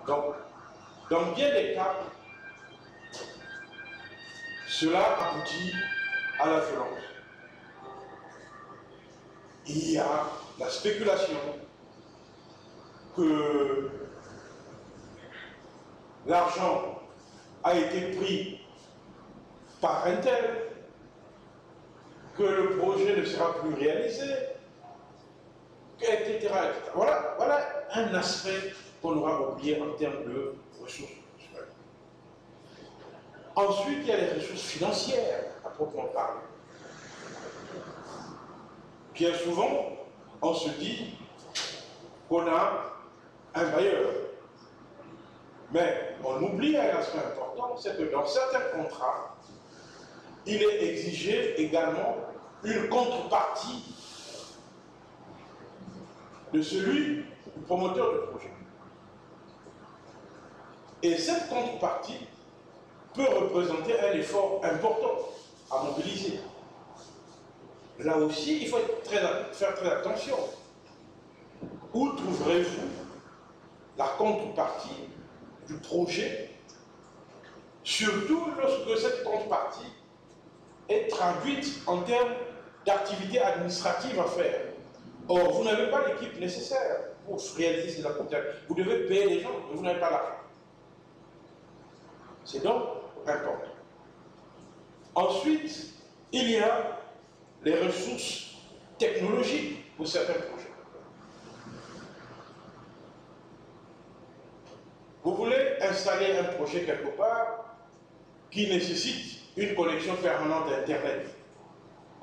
Donc, dans bien des cas, cela aboutit à la violence. Il y a la spéculation que l'argent a été pris par un tel, que le projet ne sera plus réalisé, etc., etc. Voilà un aspect qu'on aura oublié en termes de ressources. Ensuite, il y a les ressources financières, à proprement parler. Bien souvent, on se dit qu'on a un bailleur. Mais on oublie un aspect important, c'est que dans certains contrats, il est exigé également une contrepartie de celui du promoteur du projet. Et cette contrepartie peut représenter un effort important à mobiliser. Là aussi, il faut faire très attention. Où trouverez-vous la contrepartie du projet, surtout lorsque cette contrepartie est traduite en termes d'activités administratives à faire? Or, vous n'avez pas l'équipe nécessaire pour réaliser cette comptabilité. Vous devez payer les gens, mais vous n'avez pas l'argent. C'est donc important. Ensuite, il y a les ressources technologiques pour certains projets. Vous voulez installer un projet quelque part qui nécessite une connexion permanente à Internet.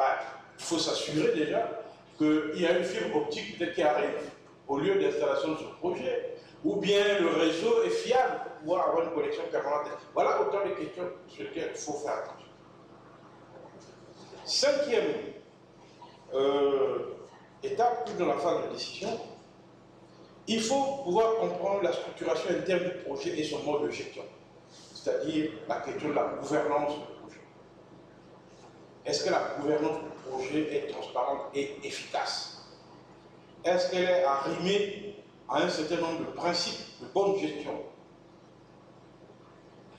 Il faut s'assurer déjà qu'il y a une fibre optique peut-être qui arrive au lieu d'installation de ce projet, ou bien le réseau est fiable pour pouvoir avoir une connexion permanente. Voilà autant de questions sur lesquelles il faut faire attention. Cinquième étape, plus dans la phase de décision, il faut pouvoir comprendre la structuration interne du projet et son mode de gestion, c'est-à-dire la question de la gouvernance du projet. Est-ce que la gouvernance du projet est transparente et efficace? Est-ce qu'elle est arrimée à un certain nombre de principes de bonne gestion?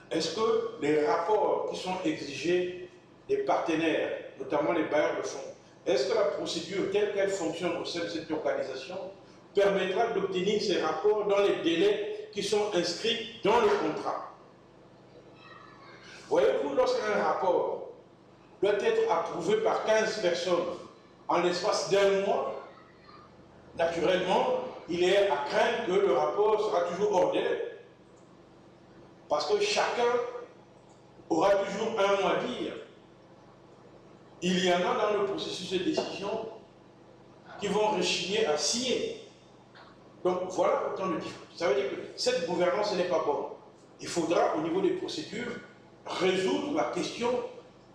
Est-ce que les rapports qui sont exigés des partenaires, notamment les bailleurs de fonds, est-ce que la procédure telle qu'elle fonctionne au sein de cette organisation permettra d'obtenir ces rapports dans les délais qui sont inscrits dans le contrat? Voyez-vous, lorsqu'un rapport doit être approuvé par 15 personnes en l'espace d'un mois, naturellement, il est à craindre que le rapport sera toujours hors délai. Parce que chacun aura toujours un mot à dire. Il y en a dans le processus de décision qui vont rechigner à signer. Donc voilà autant de difficultés. Ça veut dire que cette gouvernance n'est pas bonne. Il faudra, au niveau des procédures, résoudre la question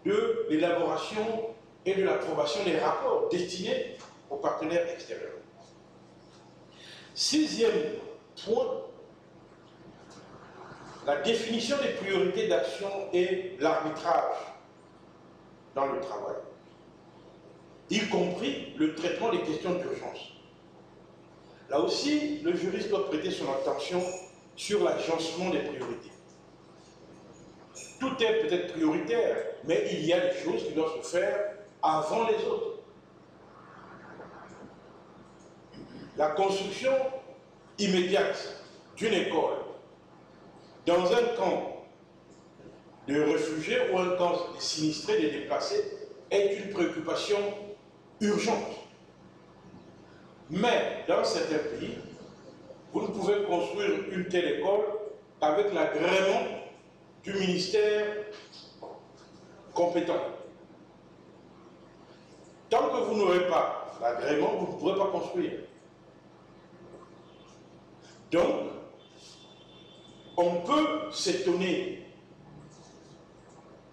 de l'élaboration et de l'approbation des rapports destinés aux partenaires extérieurs. Sixième point, la définition des priorités d'action et l'arbitrage dans le travail, y compris le traitement des questions d'urgence. Là aussi, le juriste doit prêter son attention sur l'agencement des priorités. Tout est peut-être prioritaire, mais il y a des choses qui doivent se faire avant les autres. La construction immédiate d'une école dans un camp de réfugiés ou un camp de sinistrés, de déplacés, est une préoccupation urgente. Mais dans certains pays, vous ne pouvez construire une telle école qu'avec l'agrément du ministère compétent. Tant que vous n'aurez pas l'agrément, vous ne pourrez pas construire. Donc, on peut s'étonner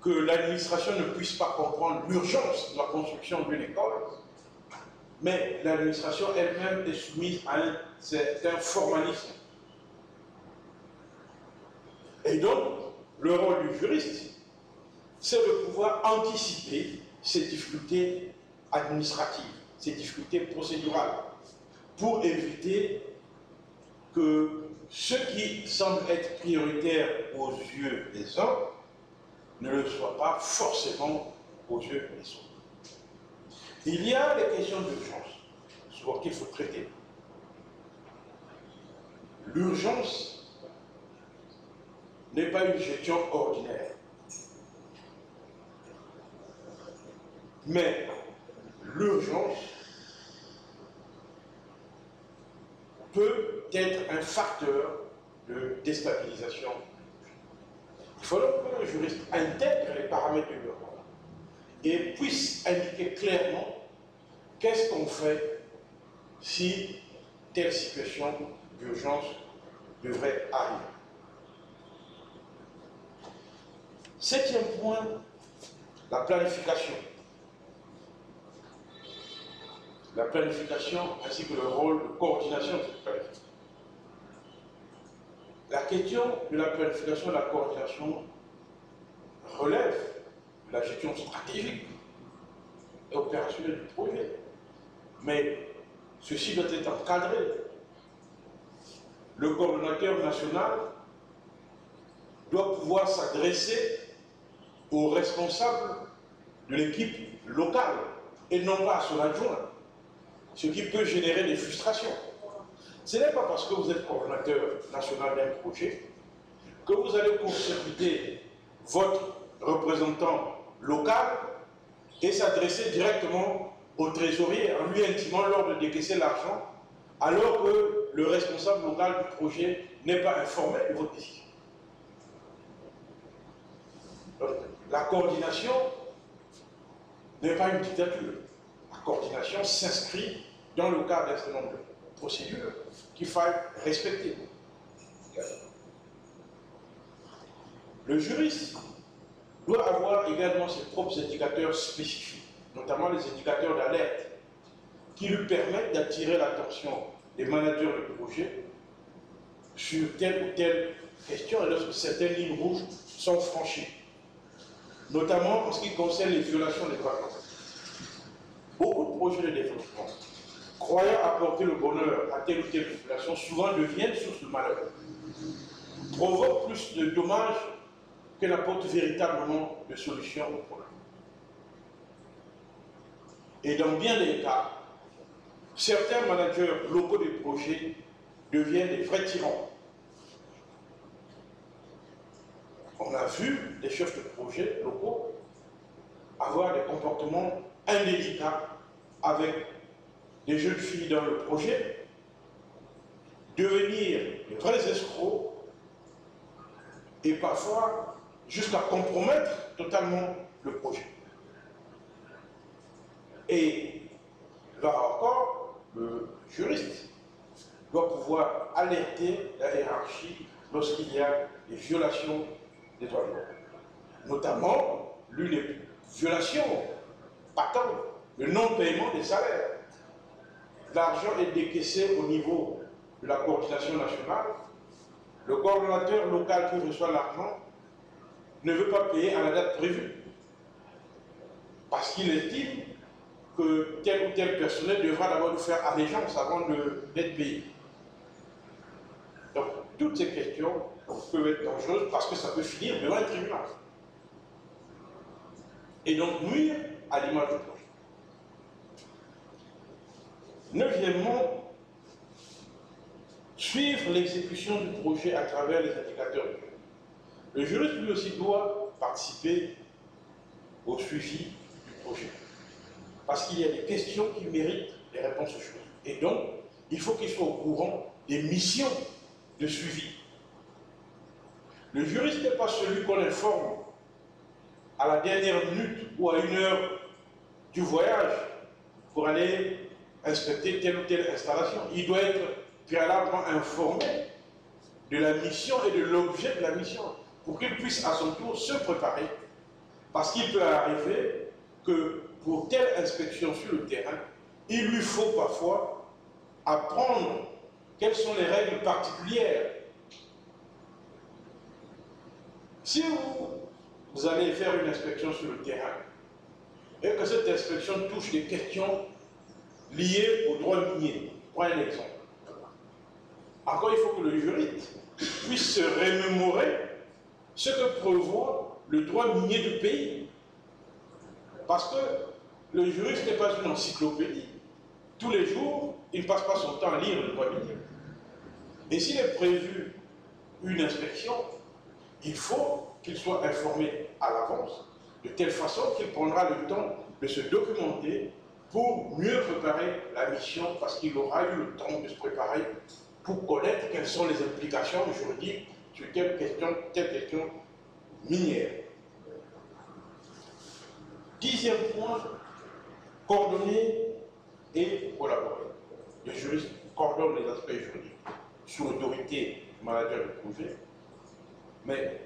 que l'administration ne puisse pas comprendre l'urgence de la construction d'une école, mais l'administration elle-même est soumise à un certain formalisme. Et donc, le rôle du juriste, c'est de pouvoir anticiper ces difficultés administratives, ces difficultés procédurales, pour éviter que ce qui semble être prioritaire aux yeux des uns ne le soit pas forcément aux yeux des autres. Il y a des questions d'urgence, souvent qu'il faut traiter. L'urgence n'est pas une gestion ordinaire. Mais l'urgence peut être un facteur de déstabilisation. Il faut donc que le juriste intègre les paramètres de l'urgence et puisse indiquer clairement qu'est-ce qu'on fait si telle situation d'urgence devrait arriver. Septième point, la planification. La planification ainsi que le rôle de coordination de cette planification. La question de la planification et de la coordination relève de la gestion stratégique et opérationnelle du projet. Mais ceci doit être encadré. Le coordonnateur national doit pouvoir s'adresser aux responsables de l'équipe locale et non pas à son adjoint, ce qui peut générer des frustrations. Ce n'est pas parce que vous êtes coordonnateur national d'un projet que vous allez court-circuiter votre représentant local et s'adresser directement au trésorier en lui intimant l'ordre de décaisser l'argent alors que le responsable local du projet n'est pas informé de votre décision. Donc, la coordination n'est pas une dictature. La coordination s'inscrit dans le cadre d'un certain nombre de procédures qu'il faille respecter. Le juriste doit avoir également ses propres indicateurs spécifiques, notamment les indicateurs d'alerte, qui lui permettent d'attirer l'attention des managers de projet sur telle ou telle question et lorsque certaines lignes rouges sont franchies, notamment en ce qui concerne les violations des droits de l'homme. Beaucoup de projets de développement, croyant apporter le bonheur à telle ou telle population, souvent deviennent source de malheur, provoquent plus de dommages qu'elle apporte véritablement de solutions au problème. Et dans bien des cas, certains managers locaux des projets deviennent des vrais tyrans. On a vu des chefs de projet locaux avoir des comportements indélicats avec des jeunes filles dans le projet, devenir de vrais escrocs et parfois jusqu'à compromettre totalement le projet. Et là encore, le juriste doit pouvoir alerter la hiérarchie lorsqu'il y a des violations des droits de l'homme. Notamment, l'une des violations patentes, le non-paiement des salaires. L'argent est décaissé au niveau de la coordination nationale. Le coordonnateur local qui reçoit l'argent ne veut pas payer à la date prévue parce qu'il estime que tel ou tel personnel devra d'abord nous faire allégeance avant d'être payé. Donc, toutes ces questions peuvent être dangereuses parce que ça peut finir devant un tribunal. Et donc nuire à l'image du projet. Neuvièmement, suivre l'exécution du projet à travers les indicateurs. Le juriste lui aussi doit participer au suivi du projet. Parce qu'il y a des questions qui méritent des réponses au juriste. Et donc, il faut qu'il soit au courant des missions de suivi. Le juriste n'est pas celui qu'on informe à la dernière minute ou à 1 heure du voyage pour aller inspecter telle ou telle installation. Il doit être préalablement informé de la mission et de l'objet de la mission pour qu'il puisse à son tour se préparer. Parce qu'il peut arriver que pour telle inspection sur le terrain, il lui faut parfois apprendre quelles sont les règles particulières. Si vous allez faire une inspection sur le terrain et que cette inspection touche des questions liées au droit minier, prenez un exemple. encore il faut que le juriste puisse se remémorer ce que prévoit le droit minier du pays. Parce que le juriste n'est pas une encyclopédie. Tous les jours, il ne passe pas son temps à lire le droit minier. Et s'il est prévu une inspection, il faut qu'il soit informé à l'avance, de telle façon qu'il prendra le temps de se documenter pour mieux préparer la mission, parce qu'il aura eu le temps de se préparer pour connaître quelles sont les implications juridiques sur telle question minière. 10e point, coordonner et collaborer. Le juriste coordonne les aspects juridiques sous l'autorité du manager de projet, mais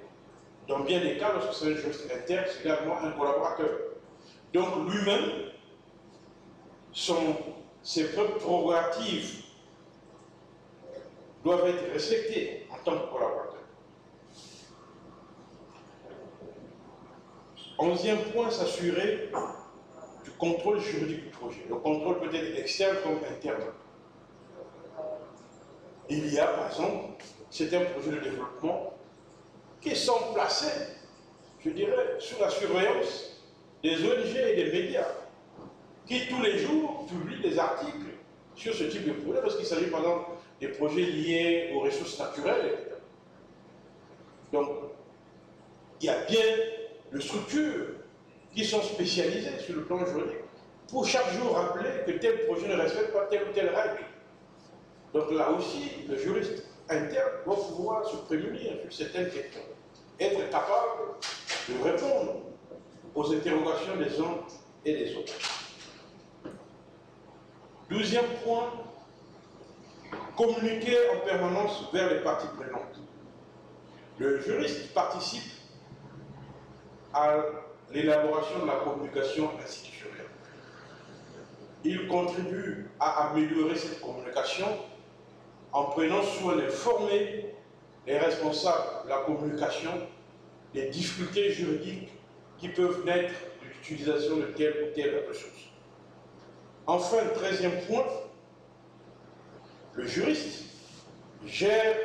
dans bien des cas, lorsque c'est un juriste interne, c'est également un collaborateur. Donc lui-même, ses propres prérogatives doivent être respectées en tant que collaborateur. 11e point, s'assurer du contrôle juridique du projet. Le contrôle peut être externe comme interne. Il y a, par exemple, certains projets de développement qui sont placés, je dirais, sous la surveillance des ONG et des médias, qui tous les jours publient des articles sur ce type de projet, parce qu'il s'agit par exemple des projets liés aux ressources naturelles, etc. Donc, il y a bien des structures qui sont spécialisées sur le plan juridique pour chaque jour rappeler que tel projet ne respecte pas telle ou telle règle. Donc là aussi, le juriste interne doit pouvoir se prémunir sur certaines questions, être capable de répondre aux interrogations des uns et des autres. 12e point, communiquer en permanence vers les parties prenantes. Le juriste participe à l'élaboration de la communication institutionnelle. Il contribue à améliorer cette communication en prenant soin d'informer les responsables de la communication des difficultés juridiques qui peuvent naître de l'utilisation de telle ou telle ressource. Enfin, 13e point, le juriste gère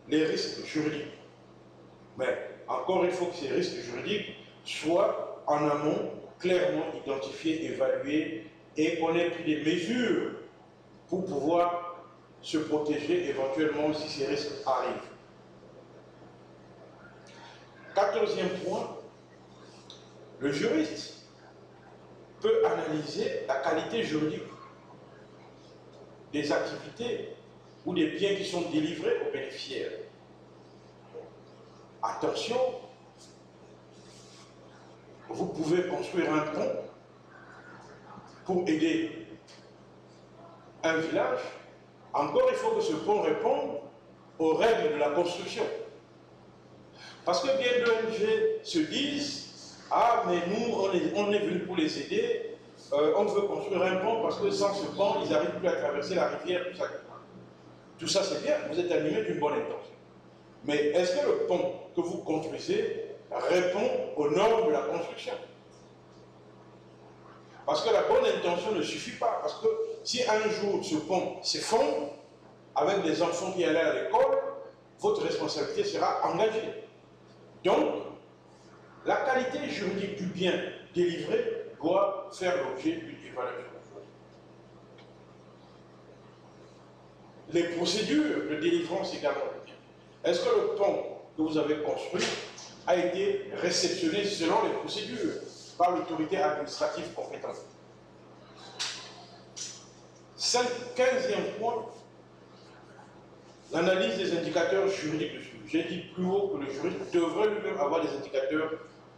les risques juridiques. Mais encore, il faut que ces risques juridiques soient en amont clairement identifiés, évalués et qu'on ait pris des mesures pour pouvoir se protéger éventuellement si ces risques arrivent. 14e point, le juriste peut analyser la qualité juridique des activités ou des biens qui sont délivrés aux bénéficiaires. Attention, vous pouvez construire un pont pour aider un village. Encore, il faut que ce pont réponde aux règles de la construction. Parce que bien d'ONG se disent « Ah, mais nous, on est venu pour les aider, on veut construire un pont parce que sans ce pont, ils n'arrivent plus à traverser la rivière, tout ça. » Tout ça, c'est bien, vous êtes animé d'une bonne intention. Mais est-ce que le pont que vous construisez répond aux normes de la construction? Parce que la bonne intention ne suffit pas. Parce que si un jour ce pont s'effondre, avec des enfants qui allaient à l'école, votre responsabilité sera engagée. Donc, la qualité juridique du bien délivré doit faire l'objet d'une évaluation. Les procédures de délivrance également. Est-ce que le pont que vous avez construit a été réceptionné selon les procédures par l'autorité administrative compétente? 15e point, l'analyse des indicateurs juridiques de suivi. J'ai dit plus haut que le juriste devrait lui-même avoir des indicateurs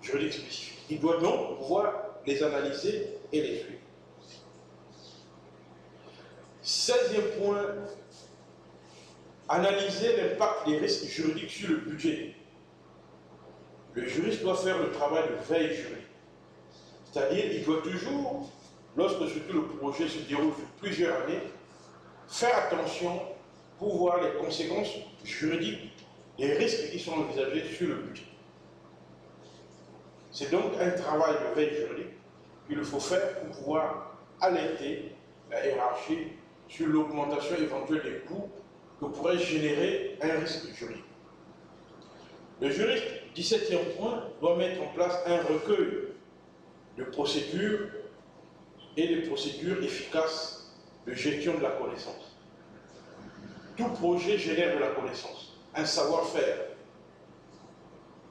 juridiques spécifiques. Il doit donc pouvoir les analyser et les suivre. 16e point, analyser l'impact des risques juridiques sur le budget. Le juriste doit faire le travail de veille juridique. C'est-à-dire, il doit toujours, lorsque surtout le projet se déroule sur plusieurs années, faire attention pour voir les conséquences juridiques des risques qui sont envisagés sur le budget. C'est donc un travail de veille juridique qu'il faut faire pour pouvoir alerter la hiérarchie sur l'augmentation éventuelle des coûts que pourrait générer un risque juridique. Le juriste, 17e point, doit mettre en place un recueil de procédures et de procédures efficaces de gestion de la connaissance. Tout projet génère de la connaissance, un savoir-faire.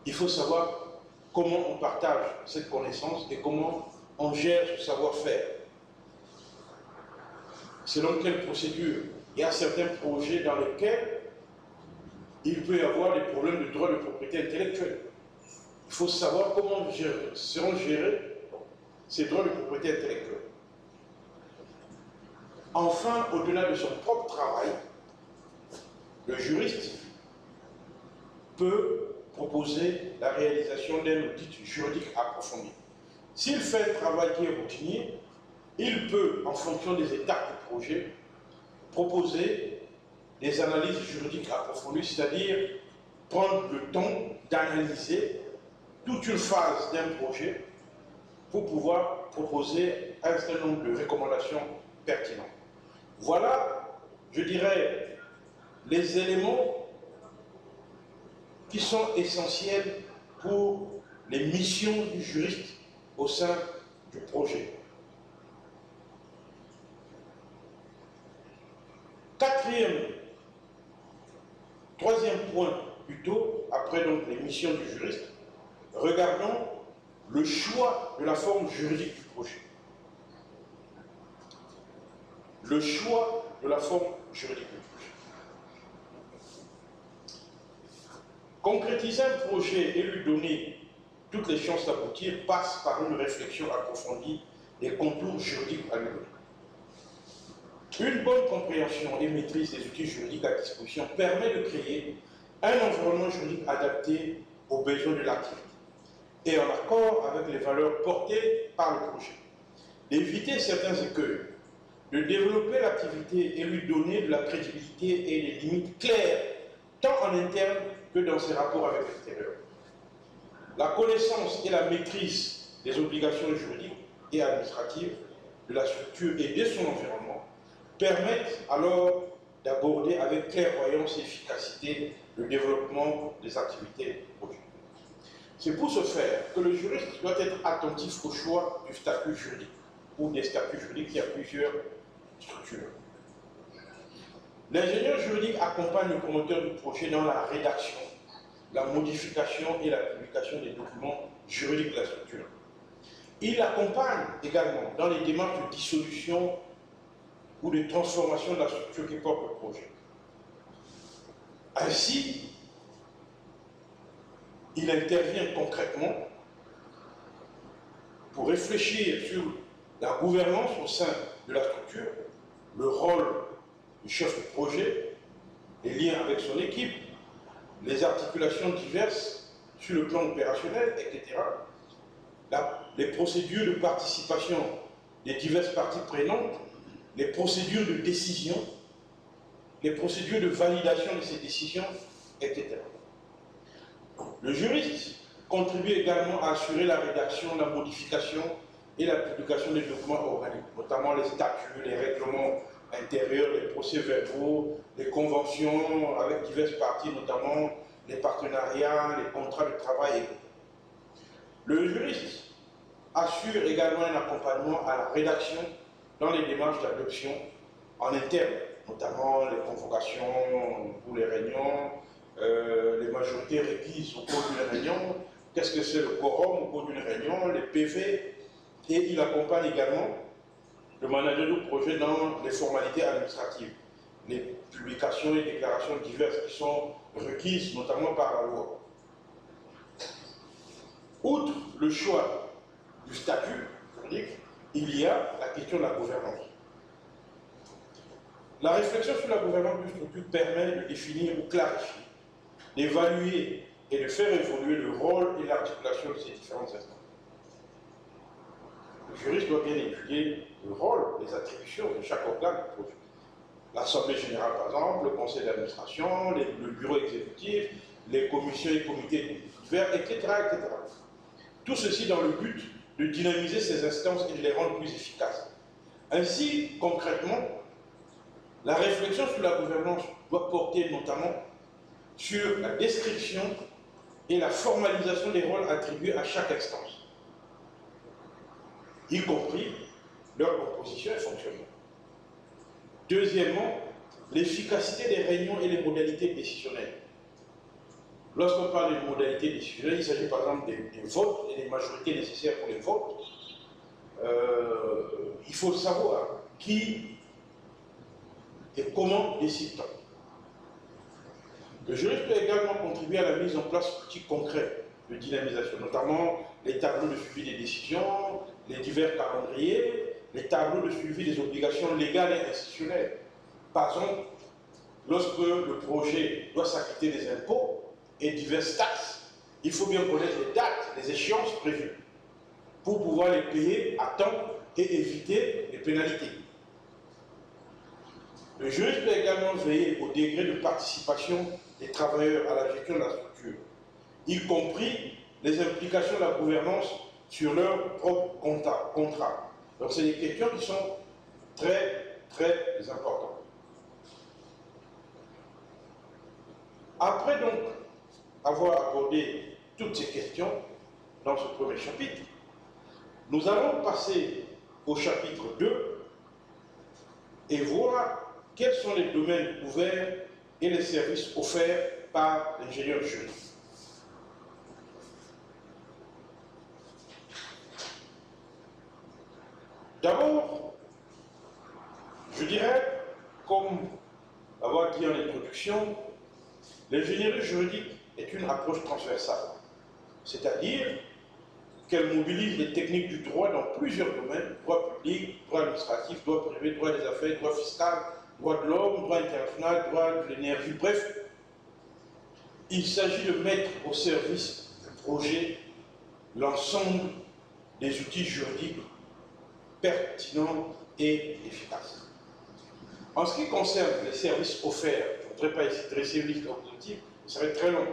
Il faut savoir comment on partage cette connaissance et comment on gère ce savoir-faire. Selon quelle procédure? Il y a certains projets dans lesquels il peut y avoir des problèmes de droit de propriété intellectuelle. Il faut savoir comment seront gérés ces droits de propriété intellectuelle. Enfin, au-delà de son propre travail, le juriste peut proposer la réalisation d'un audit juridique approfondi. S'il fait un travail qui est routinier, il peut, en fonction des étapes du projet, proposer des analyses juridiques approfondies, c'est-à-dire prendre le temps d'analyser toute une phase d'un projet pour pouvoir proposer un certain nombre de recommandations pertinentes. Voilà, je dirais, les éléments qui sont essentiels pour les missions du juriste au sein du projet. Troisième point plutôt, après donc les missions du juriste, regardons le choix de la forme juridique du projet. Le choix de la forme juridique du projet. Concrétiser un projet et lui donner toutes les chances d'aboutir passe par une réflexion approfondie des contours juridiques à lui donner. Une bonne compréhension et maîtrise des outils juridiques à disposition permet de créer un environnement juridique adapté aux besoins de l'activité et en accord avec les valeurs portées par le projet, d'éviter certains écueils, de développer l'activité et lui donner de la crédibilité et des limites claires, tant en interne que dans ses rapports avec l'extérieur. La connaissance et la maîtrise des obligations juridiques et administratives de la structure et de son environnement permettent alors d'aborder avec clairvoyance et efficacité le développement des activités du projet. C'est pour ce faire que le juriste doit être attentif au choix du statut juridique ou des statuts juridiques. Il y a plusieurs structures. L'ingénieur juridique accompagne le promoteur du projet dans la rédaction, la modification et la publication des documents juridiques de la structure. Il accompagne également dans les démarches de dissolution ou de transformation de la structure qui porte le projet. Ainsi, il intervient concrètement pour réfléchir sur la gouvernance au sein de la structure, le rôle du chef de projet, les liens avec son équipe, les articulations diverses sur le plan opérationnel, etc. Les procédures de participation des diverses parties prenantes, les procédures de décision, les procédures de validation de ces décisions, etc. Le juriste contribue également à assurer la rédaction, la modification et la publication des documents organiques, notamment les statuts, les règlements intérieurs, les procès-verbaux, les conventions avec diverses parties, notamment les partenariats, les contrats de travail. Le juriste assure également un accompagnement à la rédaction dans les démarches d'adoption en interne, notamment les convocations pour les réunions, les majorités requises au cours d'une réunion, qu'est-ce que c'est le quorum au cours d'une réunion, les PV, et il accompagne également le manager du projet dans les formalités administratives, les publications et déclarations diverses qui sont requises, notamment par la loi. Outre le choix du statut juridique, il y a la question de la gouvernance. La réflexion sur la gouvernance d'une structure permet de définir ou clarifier, d'évaluer et de faire évoluer le rôle et l'articulation de ces différentes instances. Le juriste doit bien étudier le rôle, les attributions de chaque organe du projet. L'Assemblée générale, par exemple, le conseil d'administration, le bureau exécutif, les commissions et comités divers, etc., etc. Tout ceci dans le but de dynamiser ces instances et de les rendre plus efficaces. Ainsi, concrètement, la réflexion sur la gouvernance doit porter notamment sur la description et la formalisation des rôles attribués à chaque instance, y compris leur composition et fonctionnement. Deuxièmement, l'efficacité des réunions et les modalités décisionnelles. Lorsqu'on parle de modalités décisionnelles, il s'agit par exemple des votes et des majorités nécessaires pour les votes. Il faut savoir qui et comment décide-t-on. Le juriste peut également contribuer à la mise en place d'outils concrets de dynamisation, notamment les tableaux de suivi des décisions, les divers calendriers, les tableaux de suivi des obligations légales et institutionnelles. Par exemple, lorsque le projet doit s'acquitter des impôts et diverses taxes, il faut bien connaître les dates, les échéances prévues pour pouvoir les payer à temps et éviter les pénalités. Le juriste peut également veiller au degré de participation des travailleurs à la gestion de la structure, y compris les implications de la gouvernance sur leur propre contrat. Donc, c'est des questions qui sont très, très importantes. Après donc avoir abordé toutes ces questions dans ce premier chapitre, nous allons passer au chapitre 2 et voir quels sont les domaines ouverts et les services offerts par l'ingénieur juriste. D'abord, je dirais, comme avoir dit en introduction, l'ingénierie juridique est une approche transversale, c'est-à-dire qu'elle mobilise les techniques du droit dans plusieurs domaines: droit public, droit administratif, droit privé, droit des affaires, droit fiscal, droit de l'homme, droit international, droit de l'énergie. Bref, il s'agit de mettre au service du projet l'ensemble des outils juridiques pertinents et efficaces. En ce qui concerne les services offerts, je ne voudrais pas ici dresser une liste exhaustive, ce serait très long.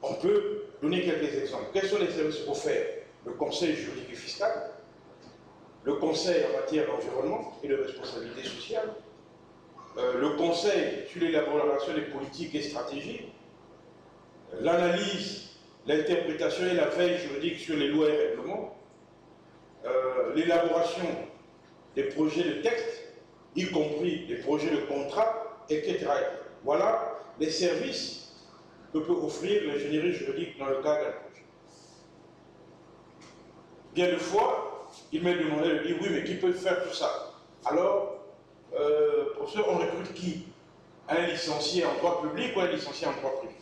On peut donner quelques exemples. Quels sont les services offerts? Le conseil juridique et fiscal, le conseil en matière d'environnement et de responsabilité sociale, le conseil sur l'élaboration des politiques et stratégies, l'analyse, l'interprétation et la veille juridique sur les lois et règlements, l'élaboration des projets de texte, y compris les projets de contrat, etc. Voilà les services que peut offrir l'ingénierie juridique dans le cadre d'un projet. Bien de fois, il m'est demandé de dire: oui, mais qui peut faire tout ça? Alors, professeur, on recrute qui? Un licencié en droit public ou un licencié en droit privé?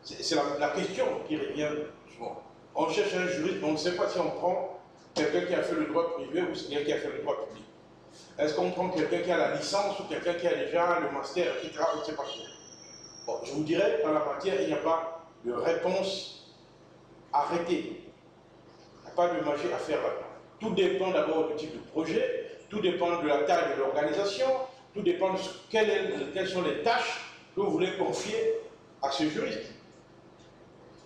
C'est la question qui revient souvent. On cherche un juriste, mais on ne sait pas si on prend quelqu'un qui a fait le droit privé ou quelqu'un qui a fait le droit public. Est-ce qu'on prend quelqu'un qui a la licence ou quelqu'un qui a déjà le master, etc. Je ne sais pas trop. Bon, je vous dirais, dans la matière, il n'y a pas de réponse arrêtée. Il n'y a pas de magie à faire là-dedans. Tout dépend d'abord du type de projet, tout dépend de la taille de l'organisation, tout dépend de quelles sont les tâches que vous voulez confier à ce juriste.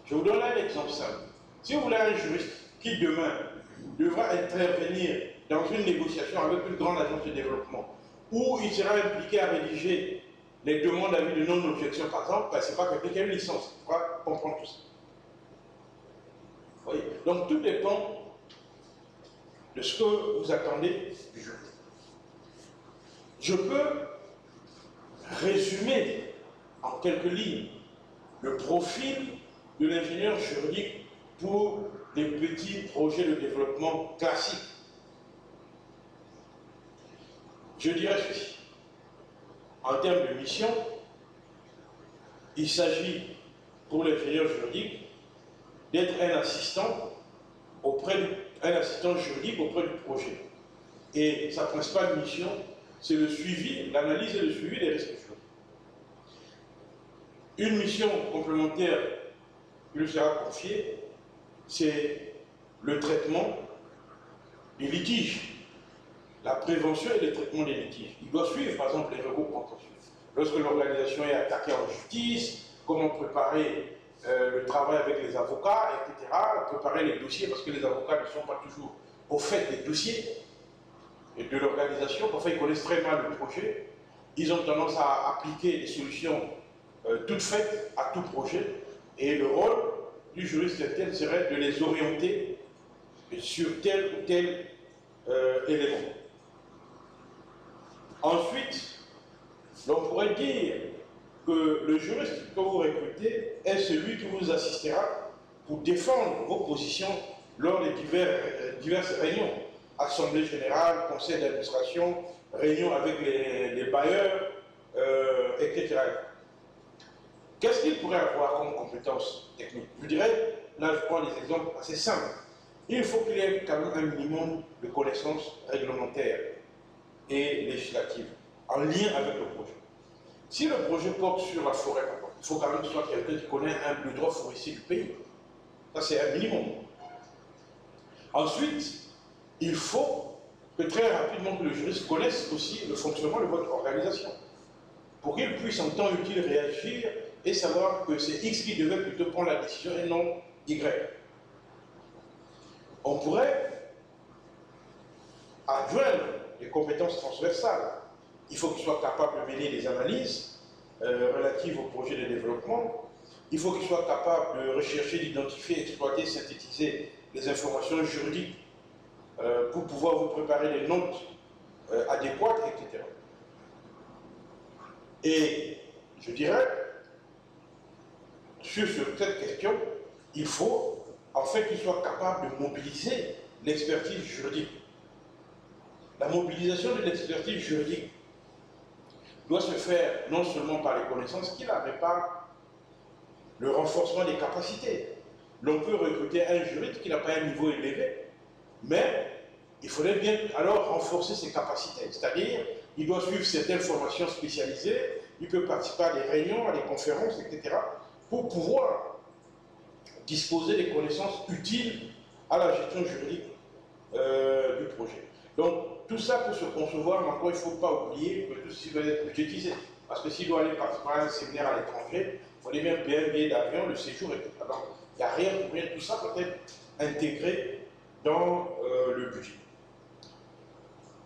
Je vous donne un exemple simple. Si vous voulez un juriste qui demain devra intervenir dans une négociation avec une grande agence de développement, où il sera impliqué à rédiger les demandes d'avis de non-objection, par exemple, ben, ce n'est pas quelqu'un qui a une licence. Il faudra comprendre tout ça. Vous voyez? Donc tout dépend de ce que vous attendez du juriste. Je peux résumer en quelques lignes le profil de l'ingénieur juridique pour les petits projets de développement classiques. Je dirais ceci. En termes de mission, il s'agit pour l'ingénieur juridique d'être un assistant juridique auprès du projet. Et sa principale mission, c'est le suivi, l'analyse et le suivi des risques juridiques. Une mission complémentaire qui lui sera confiée, c'est le traitement des litiges, la prévention et le traitement des litiges. Il doit suivre, par exemple, les recours contentieux. Lorsque l'organisation est attaquée en justice, comment préparer le travail avec les avocats, etc., préparer les dossiers, parce que les avocats ne sont pas toujours au fait des dossiers et de l'organisation, parfois ils connaissent très mal le projet. ils ont tendance à appliquer des solutions toutes faites à tout projet, et le rôle du juriste interne serait de les orienter sur tel ou tel élément. Ensuite, l'on pourrait dire que le juriste que vous recrutez est celui qui vous assistera pour défendre vos positions lors des diverses réunions, assemblée générale, conseil d'administration, réunions avec les bailleurs, etc. Qu'est-ce qu'il pourrait avoir comme compétences techniques? Je dirais, là je prends des exemples assez simples. Il faut qu'il y ait quand même un minimum de connaissances réglementaires et législatives en lien avec le projet. Si le projet porte sur la forêt, il faut quand même que ce soit quelqu'un qui connaît le droit forestier du pays. Ça, c'est un minimum. Ensuite, il faut que très rapidement que le juriste connaisse aussi le fonctionnement de votre organisation, pour qu'il puisse en temps utile réagir et savoir que c'est X qui devait plutôt prendre la décision et non Y. On pourrait adjoindre les compétences transversales. Il faut qu'il soit capable de mener des analyses relatives au projet de développement. Il faut qu'il soit capable de rechercher, d'identifier, exploiter, synthétiser les informations juridiques pour pouvoir vous préparer des notes adéquates, etc. Et je dirais, sur cette question, il faut en fait qu'il soit capable de mobiliser l'expertise juridique. La mobilisation de l'expertise juridique doit se faire non seulement par les connaissances qu'il a, mais par le renforcement des capacités. L'on peut recruter un juriste qui n'a pas un niveau élevé, mais il faudrait bien alors renforcer ses capacités. C'est-à-dire, il doit suivre certaines formations spécialisées, il peut participer à des réunions, à des conférences, etc., pour pouvoir disposer des connaissances utiles à la gestion juridique du projet. Donc, tout ça pour se concevoir, mais encore il ne faut pas oublier que tout ceci doit être budgétisé. Parce que s'il doit aller participer à un séminaire à l'étranger, il faudrait bien payer un billet d'avion, le séjour, etc. Donc, il n'y a rien pour rien. Tout ça peut être intégré dans le budget.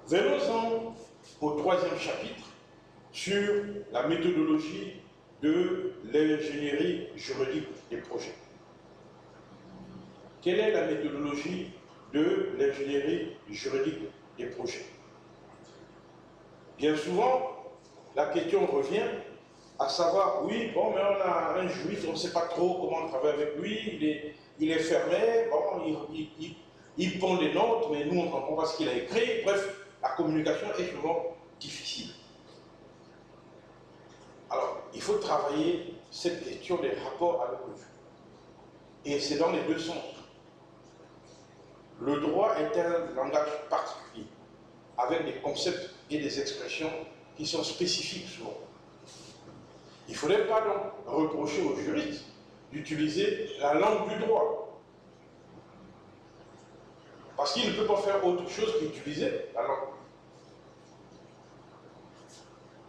Venons-en au troisième chapitre sur la méthodologie de l'ingénierie juridique des projets. Quelle est la méthodologie de l'ingénierie juridique des projets? Bien souvent, la question revient à savoir, oui, bon, mais on a un juriste, on ne sait pas trop comment on travaille avec lui, il est fermé, bon, il pond des notes, mais nous, on ne comprend pas ce qu'il a écrit. Bref, la communication est souvent difficile. Alors, il faut travailler cette question des rapports avec le juge. Et c'est dans les deux sens. Le droit est un langage particulier, avec des concepts et des expressions qui sont spécifiques souvent. Il ne faudrait pas donc reprocher aux juristes d'utiliser la langue du droit. Parce qu'il ne peut pas faire autre chose qu'utiliser la langue.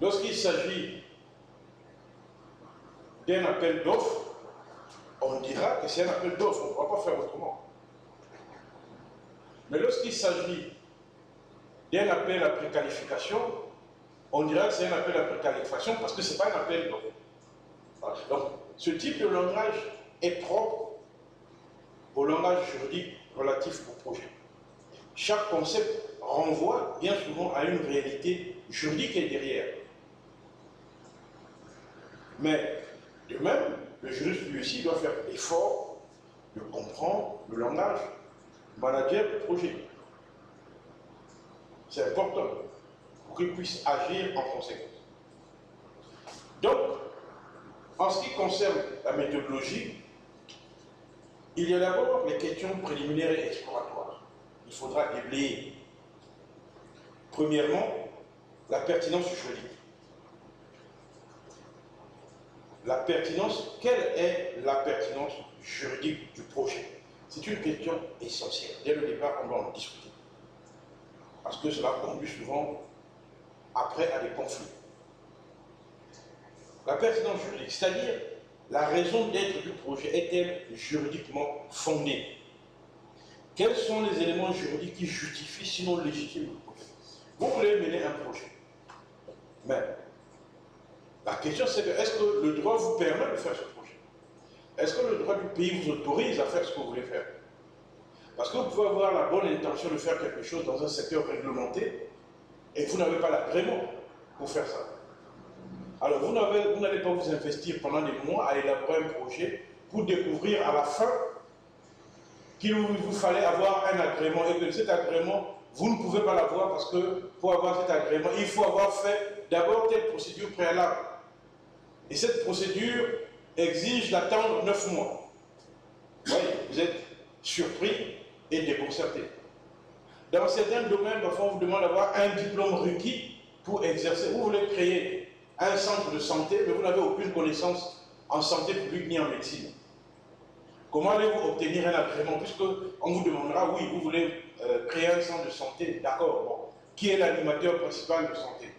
Lorsqu'il s'agit d'un appel d'offres, on dira que c'est un appel d'offres, on ne pourra pas faire autrement. Mais lorsqu'il s'agit d'un appel à préqualification, on dira que c'est un appel à préqualification parce que ce n'est pas un appel d'offres. Voilà. Donc, ce type de langage est propre au langage juridique relatif au projet. Chaque concept renvoie bien souvent à une réalité juridique qui est derrière. Mais, de même, le juriste lui aussi doit faire l'effort de comprendre le langage manager du projet. C'est important pour qu'il puisse agir en conséquence. Donc, en ce qui concerne la méthodologie, il y a d'abord les questions préliminaires et exploratoires. Il faudra déblayer. Premièrement, la pertinence juridique. La pertinence, quelle est la pertinence juridique du projet? C'est une question essentielle. Dès le départ, on doit en discuter. Parce que cela conduit souvent après à des conflits. La pertinence juridique, c'est-à-dire la raison d'être du projet, est-elle juridiquement fondée? Quels sont les éléments juridiques qui justifient, sinon légitiment, le projet? Vous voulez mener un projet, mais La question c'est que est-ce que le droit vous permet de faire ce projet? Est-ce que le droit du pays vous autorise à faire ce que vous voulez faire? Parce que vous pouvez avoir la bonne intention de faire quelque chose dans un secteur réglementé et vous n'avez pas l'agrément pour faire ça. Alors vous n'allez pas vous investir pendant des mois à élaborer un projet pour découvrir à la fin qu'il vous fallait avoir un agrément et que cet agrément, vous ne pouvez pas l'avoir parce que pour avoir cet agrément, il faut avoir fait d'abord telle procédure préalable. Et cette procédure exige d'attendre 9 mois. Oui, vous êtes surpris et déconcerté. Dans certains domaines, parfois on vous demande d'avoir un diplôme requis pour exercer. Vous voulez créer un centre de santé, mais vous n'avez aucune connaissance en santé publique ni en médecine. Comment allez-vous obtenir un agrément? Puisqu'on vous demandera, oui, vous voulez créer un centre de santé, d'accord, bon. Qui est l'animateur principal de santé?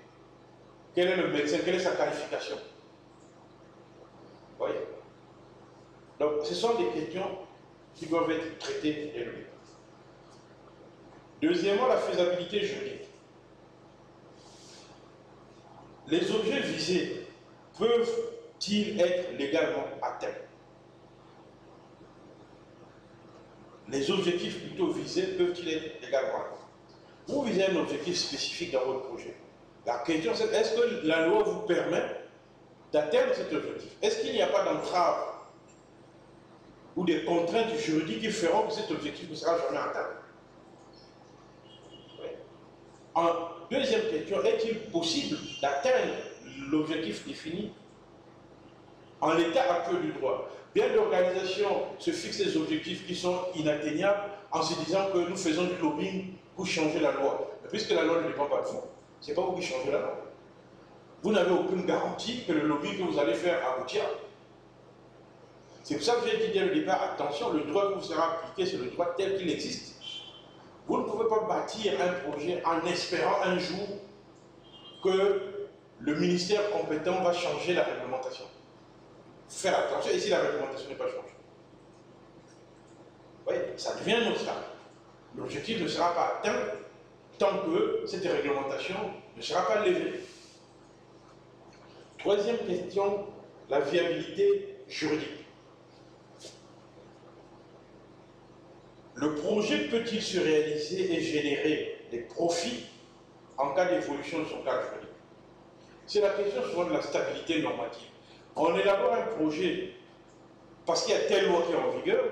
Quel est le médecin? Quelle est sa qualification? Vous voyez? Donc, ce sont des questions qui doivent être traitées dès le départ. Deuxièmement, la faisabilité juridique. Les objets visés peuvent-ils être légalement atteints? Les objectifs plutôt visés peuvent-ils être légalement atteints? Vous visez un objectif spécifique dans votre projet. La question c'est, est-ce que la loi vous permet d'atteindre cet objectif? Est-ce qu'il n'y a pas d'entrave ou des contraintes juridiques qui feront que cet objectif ne sera jamais atteint? Oui. En deuxième question, est-il possible d'atteindre l'objectif défini en l'état actuel du droit? Bien d'organisations se fixent des objectifs qui sont inatteignables en se disant que nous faisons du lobbying pour changer la loi. Mais puisque la loi ne dépend pas de vous, ce n'est pas vous qui changez la loi. Vous n'avez aucune garantie que le lobbying que vous allez faire aboutira. C'est pour ça que j'ai dit dès le départ, attention, le droit qui vous sera appliqué, c'est le droit tel qu'il existe. Vous ne pouvez pas bâtir un projet en espérant un jour que le ministère compétent va changer la réglementation. Faire attention, et si la réglementation n'est pas changée? Oui, ça devient un obstacle. L'objectif ne sera pas atteint tant que cette réglementation ne sera pas levée. Troisième question, la viabilité juridique. Le projet peut-il se réaliser et générer des profits en cas d'évolution de son cadre juridique? C'est la question souvent de la stabilité normative. On élabore un projet parce qu'il y a telle loi qui est en vigueur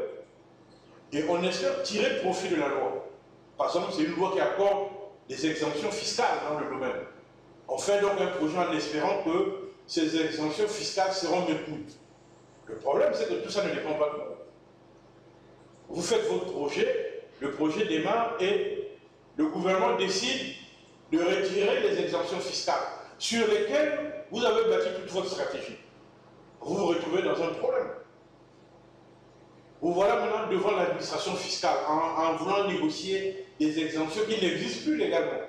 et on espère tirer profit de la loi. Par exemple, c'est une loi qui accorde des exemptions fiscales dans le domaine. On fait donc un projet en espérant que ces exemptions fiscales seront maintenues. Le problème, c'est que tout ça ne dépend pas de vous. Vous faites votre projet, le projet démarre et le gouvernement décide de retirer les exemptions fiscales sur lesquelles vous avez bâti toute votre stratégie. Vous vous retrouvez dans un problème. Vous voilà maintenant devant l'administration fiscale en voulant négocier des exemptions qui n'existent plus légalement.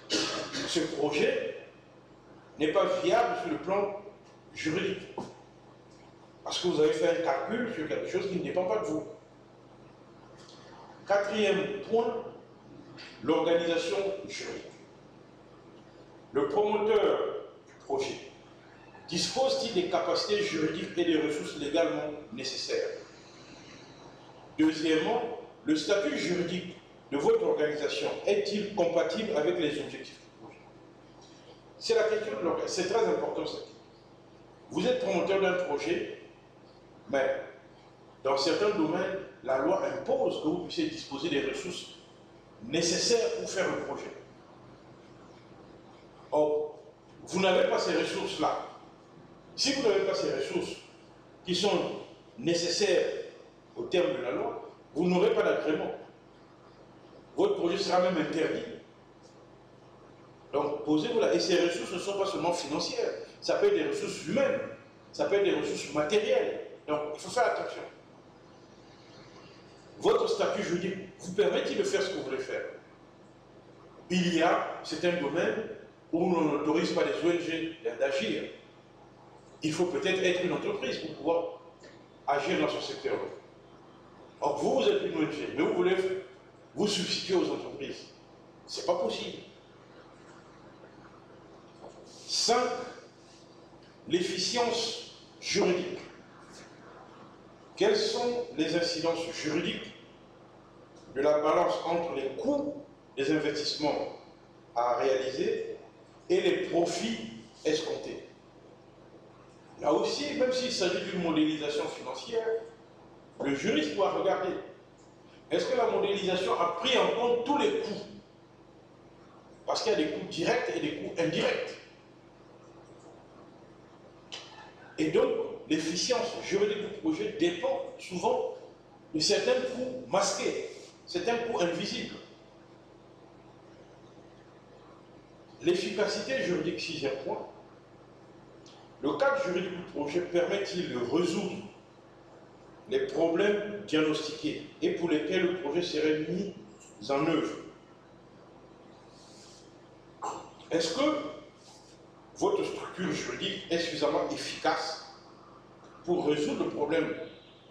Ce projet n'est pas viable sur le plan juridique. Parce que vous avez fait un calcul sur quelque chose qui ne dépend pas de vous. Quatrième point, l'organisation juridique. Le promoteur du projet dispose-t-il des capacités juridiques et des ressources légalement nécessaires? Deuxièmement, le statut juridique de votre organisation est-il compatible avec les objectifs du projet? C'est la question de l'organisation. C'est très important ça. Vous êtes promoteur d'un projet, mais dans certains domaines, la loi impose que vous puissiez disposer des ressources nécessaires pour faire le projet. Or, vous n'avez pas ces ressources-là. Si vous n'avez pas ces ressources qui sont nécessaires au terme de la loi, vous n'aurez pas d'agrément. Votre projet sera même interdit. Donc, posez-vous là. Et ces ressources ne sont pas seulement financières. Ça peut être des ressources humaines. Ça peut être des ressources matérielles. Donc, il faut faire attention. Votre statut juridique vous permet-il de faire ce que vous voulez faire? Il y a certains domaines où l'on n'autorise pas les ONG d'agir. Il faut peut-être être une entreprise pour pouvoir agir dans ce secteur-là. Or, vous êtes une ONG, mais vous voulez vous substituer aux entreprises. Ce n'est pas possible. 5. l'efficience juridique. Quelles sont les incidences juridiques de la balance entre les coûts des investissements à réaliser et les profits escomptés? Là aussi, même s'il s'agit d'une modélisation financière, le juriste doit regarder. Est-ce que la modélisation a pris en compte tous les coûts? Parce qu'il y a des coûts directs et des coûts indirects. Et donc, l'efficience juridique du projet dépend souvent de certains coûts masqués, certains coûts invisibles. L'efficacité juridique, sixième point. Le cadre juridique du projet permet-il de résoudre les problèmes diagnostiqués et pour lesquels le projet serait mis en œuvre? Est-ce que votre structure juridique est suffisamment efficace pour résoudre le problème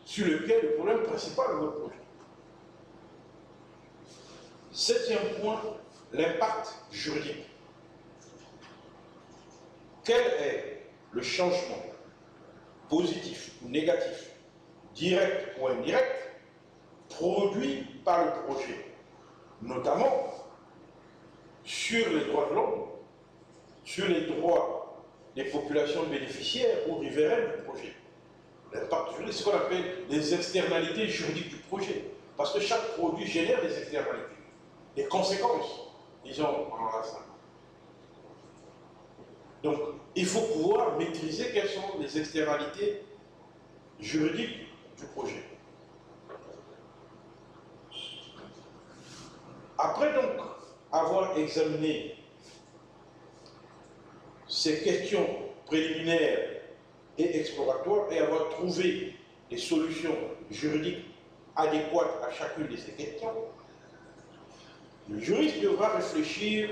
sur lequel le problème principal de votre projet? Septième point, l'impact juridique. Quel est le changement positif ou négatif, direct ou indirect, produit par le projet, notamment sur les droits de l'homme, sur les droits des populations bénéficiaires ou riveraines du projet? L'impact juridique, c'est ce qu'on appelle les externalités juridiques du projet, parce que chaque produit génère des externalités, des conséquences, disons en racine. Donc, il faut pouvoir maîtriser quelles sont les externalités juridiques du projet. Après donc avoir examiné ces questions préliminaires et exploratoires et avoir trouvé des solutions juridiques adéquates à chacune de ces questions, le juriste devra réfléchir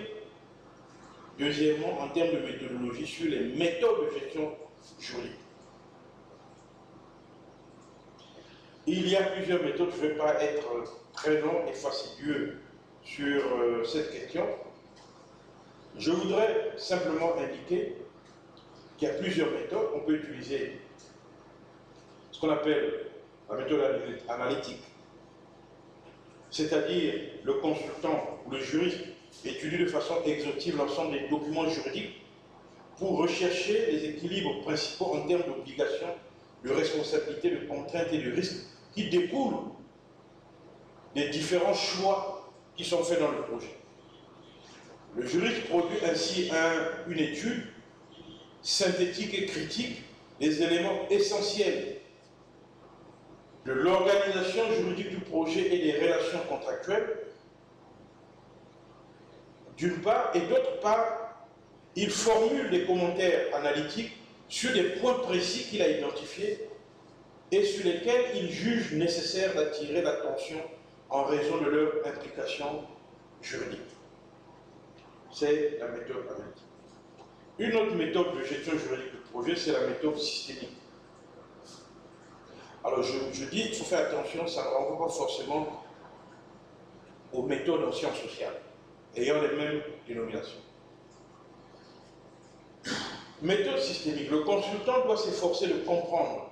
deuxièmement en termes de méthodologie sur les méthodes de gestion juridique. Il y a plusieurs méthodes, je ne vais pas être très long et fastidieux sur cette question. Je voudrais simplement indiquer qu'il y a plusieurs méthodes. On peut utiliser ce qu'on appelle la méthode analytique, c'est-à-dire le consultant ou le juriste étudie de façon exhaustive l'ensemble des documents juridiques pour rechercher les équilibres principaux en termes d'obligations, de responsabilités, de contraintes et de risques qui découlent des différents choix qui sont faits dans le projet. Le juriste produit ainsi une étude synthétique et critique des éléments essentiels de l'organisation juridique du projet et des relations contractuelles, d'une part, et d'autre part, il formule des commentaires analytiques sur des points précis qu'il a identifiés et sur lesquels il juge nécessaire d'attirer l'attention en raison de leur implication juridique. C'est la méthode analytique. Une autre méthode de gestion juridique du projet, c'est la méthode systémique. Alors je dis, il faut faire attention, ça ne renvoie pas forcément aux méthodes en sciences sociales, ayant les mêmes dénominations. Méthode systémique. Le consultant doit s'efforcer de comprendre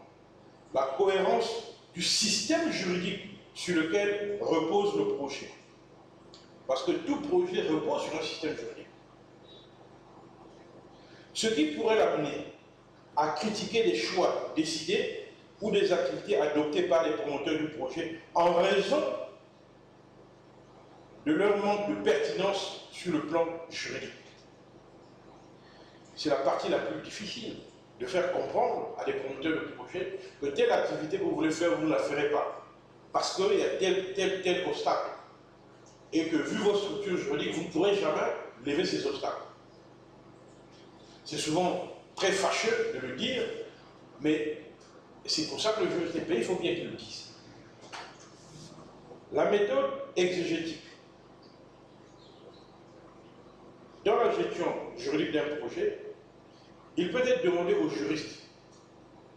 la cohérence du système juridique sur lequel repose le projet. Parce que tout projet repose sur un système juridique. Ce qui pourrait l'amener à critiquer des choix décidés ou des activités adoptées par les promoteurs du projet en raison de leur manque de pertinence sur le plan juridique. C'est la partie la plus difficile, de faire comprendre à des promoteurs de projet que telle activité que vous voulez faire, vous ne la ferez pas. Parce qu'il y a tel obstacle. Et que vu vos structures juridiques, vous ne pourrez jamais lever ces obstacles. C'est souvent très fâcheux de le dire, mais c'est pour ça que le juge des pays, il faut bien qu'il le dise. La méthode exégétique. Dans la gestion juridique d'un projet, il peut être demandé aux juristes,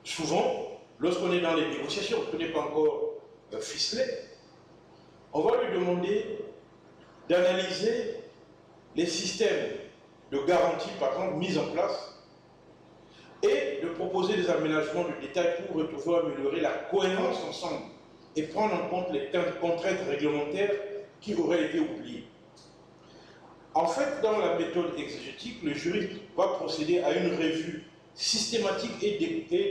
souvent, lorsqu'on est dans les négociations, qu'on n'est pas encore ficelé, on va lui demander d'analyser les systèmes de garantie, par exemple, mis en place et de proposer des aménagements de détail pour retrouver ou améliorer la cohérence ensemble et prendre en compte les contraintes réglementaires qui auraient été oubliées. En fait, dans la méthode exégétique, le juriste va procéder à une revue systématique et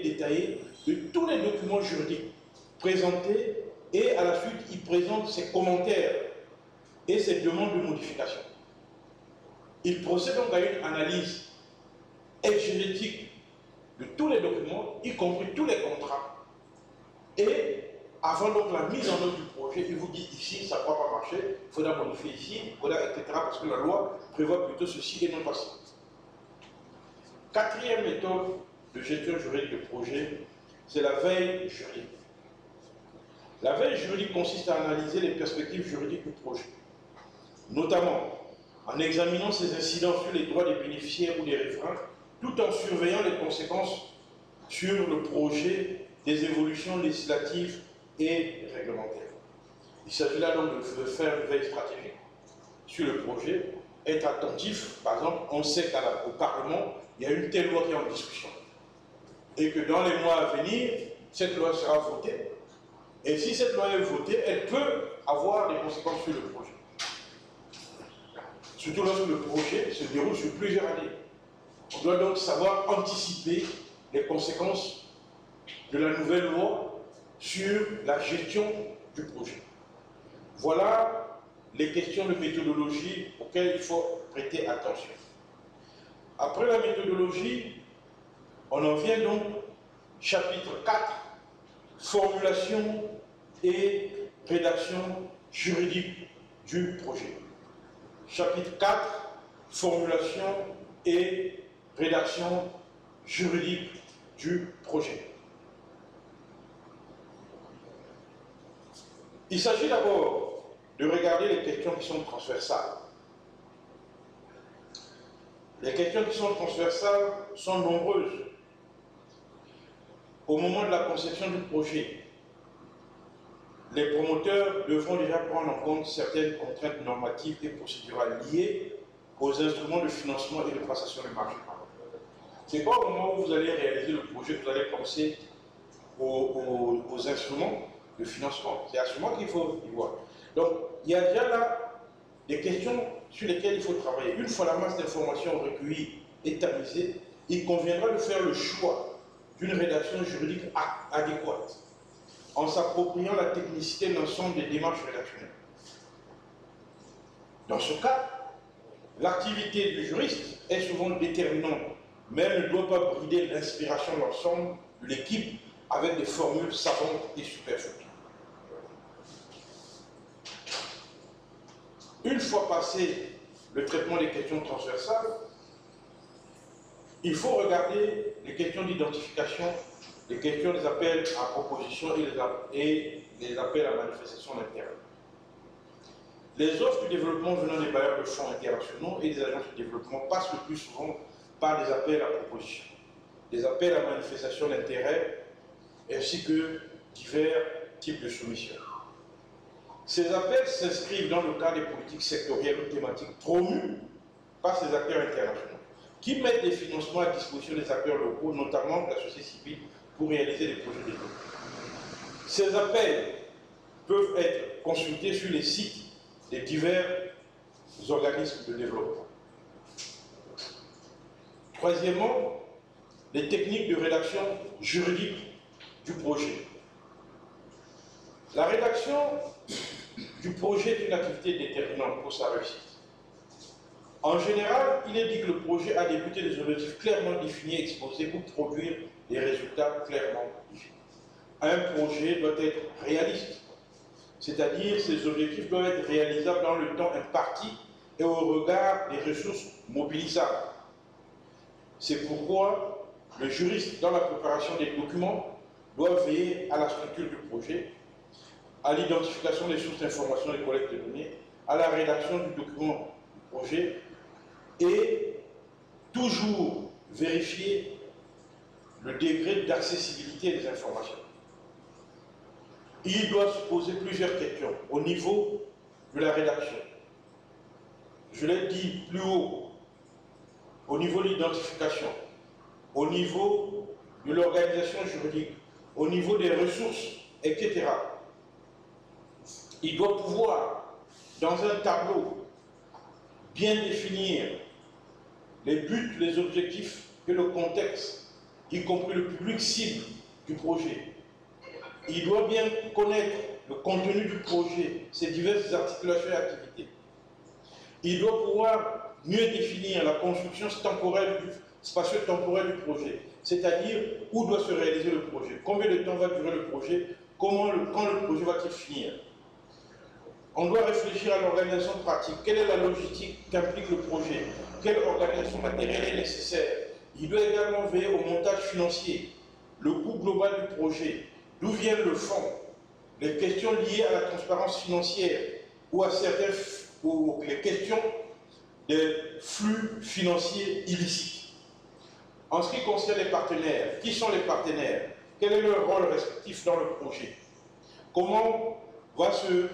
détaillée de tous les documents juridiques présentés et à la suite, il présente ses commentaires et ses demandes de modification. Il procède donc à une analyse exégétique de tous les documents, y compris tous les contrats. Et avant donc la mise en œuvre du projet, il vous dit ici, ça ne va pas marcher, il faudra modifier ici, il faudra, etc. Parce que la loi prévoit plutôt ceci et non pas ça. Quatrième méthode de gestion juridique de projet, c'est la veille juridique. La veille juridique consiste à analyser les perspectives juridiques du projet, notamment en examinant ses incidents sur les droits des bénéficiaires ou des riverains, tout en surveillant les conséquences sur le projet des évolutions législatives et réglementaires. Il s'agit là donc de faire une veille stratégique sur le projet, être attentif. Par exemple, on sait qu'au Parlement, il y a une telle loi qui est en discussion et que dans les mois à venir, cette loi sera votée. Et si cette loi est votée, elle peut avoir des conséquences sur le projet. Surtout lorsque le projet se déroule sur plusieurs années. On doit donc savoir anticiper les conséquences de la nouvelle loi sur la gestion du projet. Voilà les questions de méthodologie auxquelles il faut prêter attention. Après la méthodologie, on en vient donc chapitre 4, formulation et rédaction juridique du projet. Chapitre 4, formulation et rédaction juridique du projet. Il s'agit d'abord de regarder les questions qui sont transversales. Les questions qui sont transversales sont nombreuses. Au moment de la conception du projet, les promoteurs devront déjà prendre en compte certaines contraintes normatives et procédurales liées aux instruments de financement et de passation de marché. Ce n'est pas au moment où vous allez réaliser le projet que vous allez penser aux instruments de financement. C'est à ce moment qu'il faut y voir. Donc, il y a déjà là des questions sur lesquelles il faut travailler. Une fois la masse d'informations recueillie et tamisée, il conviendra de faire le choix d'une rédaction juridique adéquate, en s'appropriant la technicité de l'ensemble des démarches rédactionnelles. Dans ce cas, l'activité du juriste est souvent déterminante, mais elle ne doit pas brider l'inspiration de l'ensemble de l'équipe avec des formules savantes et superflues. Une fois passé le traitement des questions transversales, il faut regarder les questions d'identification, les questions des appels à proposition et les appels à manifestation d'intérêt. Les offres du développement venant des bailleurs de fonds internationaux et des agences de développement passent le plus souvent par des appels à proposition, des appels à manifestation d'intérêt, ainsi que divers types de soumissions. Ces appels s'inscrivent dans le cadre des politiques sectorielles ou thématiques promues par ces acteurs internationaux, qui mettent des financements à disposition des acteurs locaux, notamment de la société civile, pour réaliser des projets de développement. Ces appels peuvent être consultés sur les sites des divers organismes de développement. Troisièmement, les techniques de rédaction juridique du projet. La rédaction du projet est une activité déterminante pour sa réussite. En général, il est dit que le projet a débuté des objectifs clairement définis et exposés pour produire des résultats clairement définis. Un projet doit être réaliste, c'est-à-dire ces objectifs doivent être réalisables dans le temps imparti et au regard des ressources mobilisables. C'est pourquoi le juriste, dans la préparation des documents, doit veiller à la structure du projet, à l'identification des sources d'information et collecte de données, à la rédaction du document du projet et toujours vérifier le degré d'accessibilité des informations. Il doit se poser plusieurs questions au niveau de la rédaction. Je l'ai dit plus haut, au niveau de l'identification. au niveau de l'organisation juridique, au niveau des ressources, etc. Il doit pouvoir, dans un tableau, bien définir les buts, les objectifs et le contexte, y compris le public cible du projet. Il doit bien connaître le contenu du projet, ses diverses articulations et activités. Il doit pouvoir mieux définir la construction temporelle, spatio-temporelle du projet, c'est-à-dire où doit se réaliser le projet, combien de temps va durer le projet, quand le projet va-t-il finir. On doit réfléchir à l'organisation pratique. Quelle est la logistique qu'implique le projet? Quelle organisation matérielle est nécessaire? Il doit également veiller au montage financier, le coût global du projet, d'où vient le fonds, les questions liées à la transparence financière ou à les questions des flux financiers illicites. En ce qui concerne les partenaires, qui sont les partenaires? Quel est leur rôle respectif dans le projet? Comment va se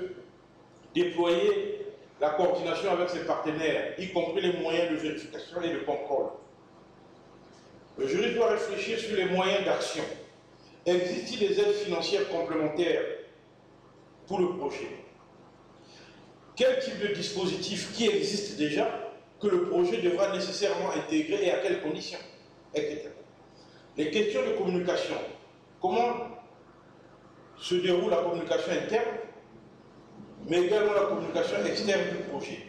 déployer la coordination avec ses partenaires, y compris les moyens de vérification et de contrôle? Le jury doit réfléchir sur les moyens d'action. Existe-t-il des aides financières complémentaires pour le projet? Quel type de dispositif qui existe déjà que le projet devra nécessairement intégrer et à quelles conditions, etc. Les questions de communication. Comment se déroule la communication interne, mais également la communication externe du projet?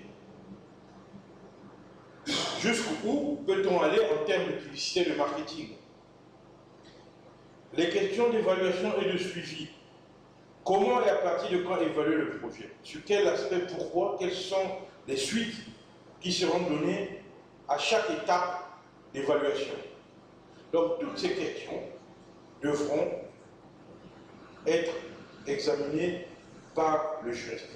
Jusqu'où peut-on aller en termes de publicité et de marketing? Les questions d'évaluation et de suivi. Comment et à partir de quand évaluer le projet? Sur quel aspect, pourquoi? Quelles sont les suites qui seront données à chaque étape d'évaluation? Donc toutes ces questions devront être examinées par le juriste.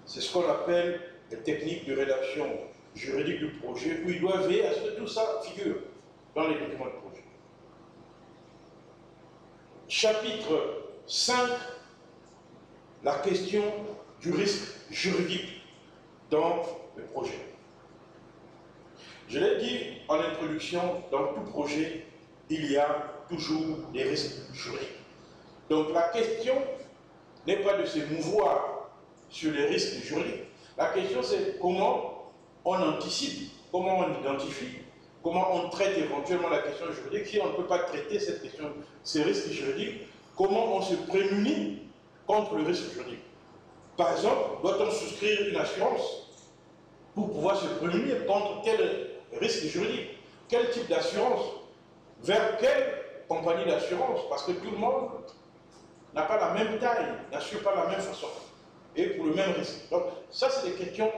C'est ce qu'on appelle les techniques de rédaction juridique du projet, où il doit veiller à ce que tout ça figure dans les documents de projet. Chapitre 5, la question du risque juridique dans le projet. Je l'ai dit en introduction, dans tout projet, il y a toujours des risques juridiques. Donc la question n'est pas de se mouvoir sur les risques juridiques. La question c'est comment on anticipe, comment on identifie, comment on traite éventuellement la question juridique. Si on ne peut pas traiter cette question, ces risques juridiques, comment on se prémunit contre le risque juridique? Par exemple, doit-on souscrire une assurance pour pouvoir se prémunir contre tel risque juridique? Quel type d'assurance? Vers quelle compagnie d'assurance? Parce que tout le monde n'a pas la même taille, n'assure pas de la même façon, et pour le même risque. Donc, ça, c'est des questions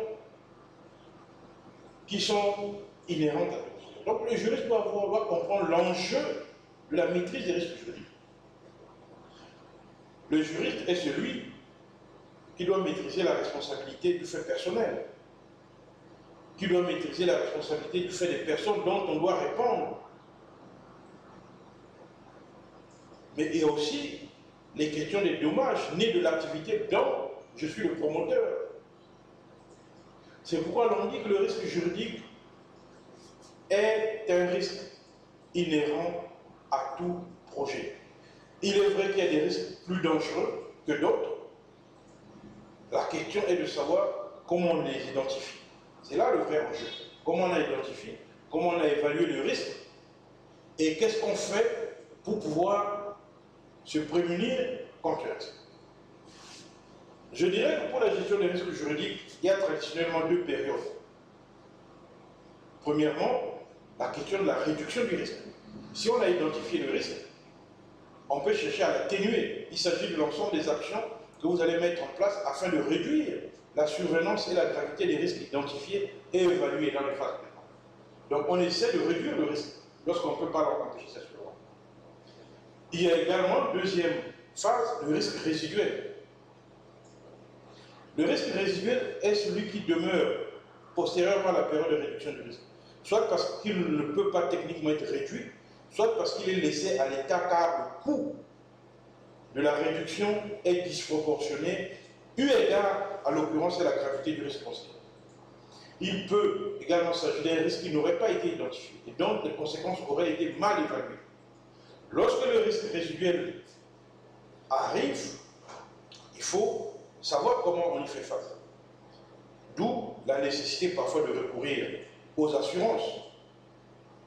qui sont inhérentes à tout. Donc, le juriste doit comprendre l'enjeu de la maîtrise des risques juridiques. Le juriste est celui qui doit maîtriser la responsabilité du fait personnel, qui doit maîtriser la responsabilité du fait des personnes dont on doit répondre. Mais il y a aussi les questions des dommages nés de l'activité dont je suis le promoteur. C'est pourquoi l'on dit que le risque juridique est un risque inhérent à tout projet. Il est vrai qu'il y a des risques plus dangereux que d'autres. La question est de savoir comment on les identifie. C'est là le vrai enjeu. Comment on a identifié, comment on a évalué le risque et qu'est-ce qu'on fait pour pouvoir se prémunir contre le risque. Je dirais que pour la gestion des risques juridiques, il y a traditionnellement deux périodes. Premièrement, la question de la réduction du risque. Si on a identifié le risque, on peut chercher à l'atténuer. Il s'agit de l'ensemble des actions que vous allez mettre en place afin de réduire la survenance et la gravité des risques identifiés et évalués dans les phases précédentes. Donc on essaie de réduire le risque lorsqu'on ne peut pas leur empêcher sa survenance. Il y a également, deuxième phase, le risque résiduel. Le risque résiduel est celui qui demeure postérieurement à la période de réduction du risque, soit parce qu'il ne peut pas techniquement être réduit, soit parce qu'il est laissé à l'état car le coût de la réduction est disproportionné eu égard à l'occurrence et la gravité du risque considéré. il peut également s'agir d'un risque qui n'aurait pas été identifié et donc les conséquences auraient été mal évaluées. Lorsque le risque résiduel arrive, il faut savoir comment on y fait face. D'où la nécessité parfois de recourir aux assurances,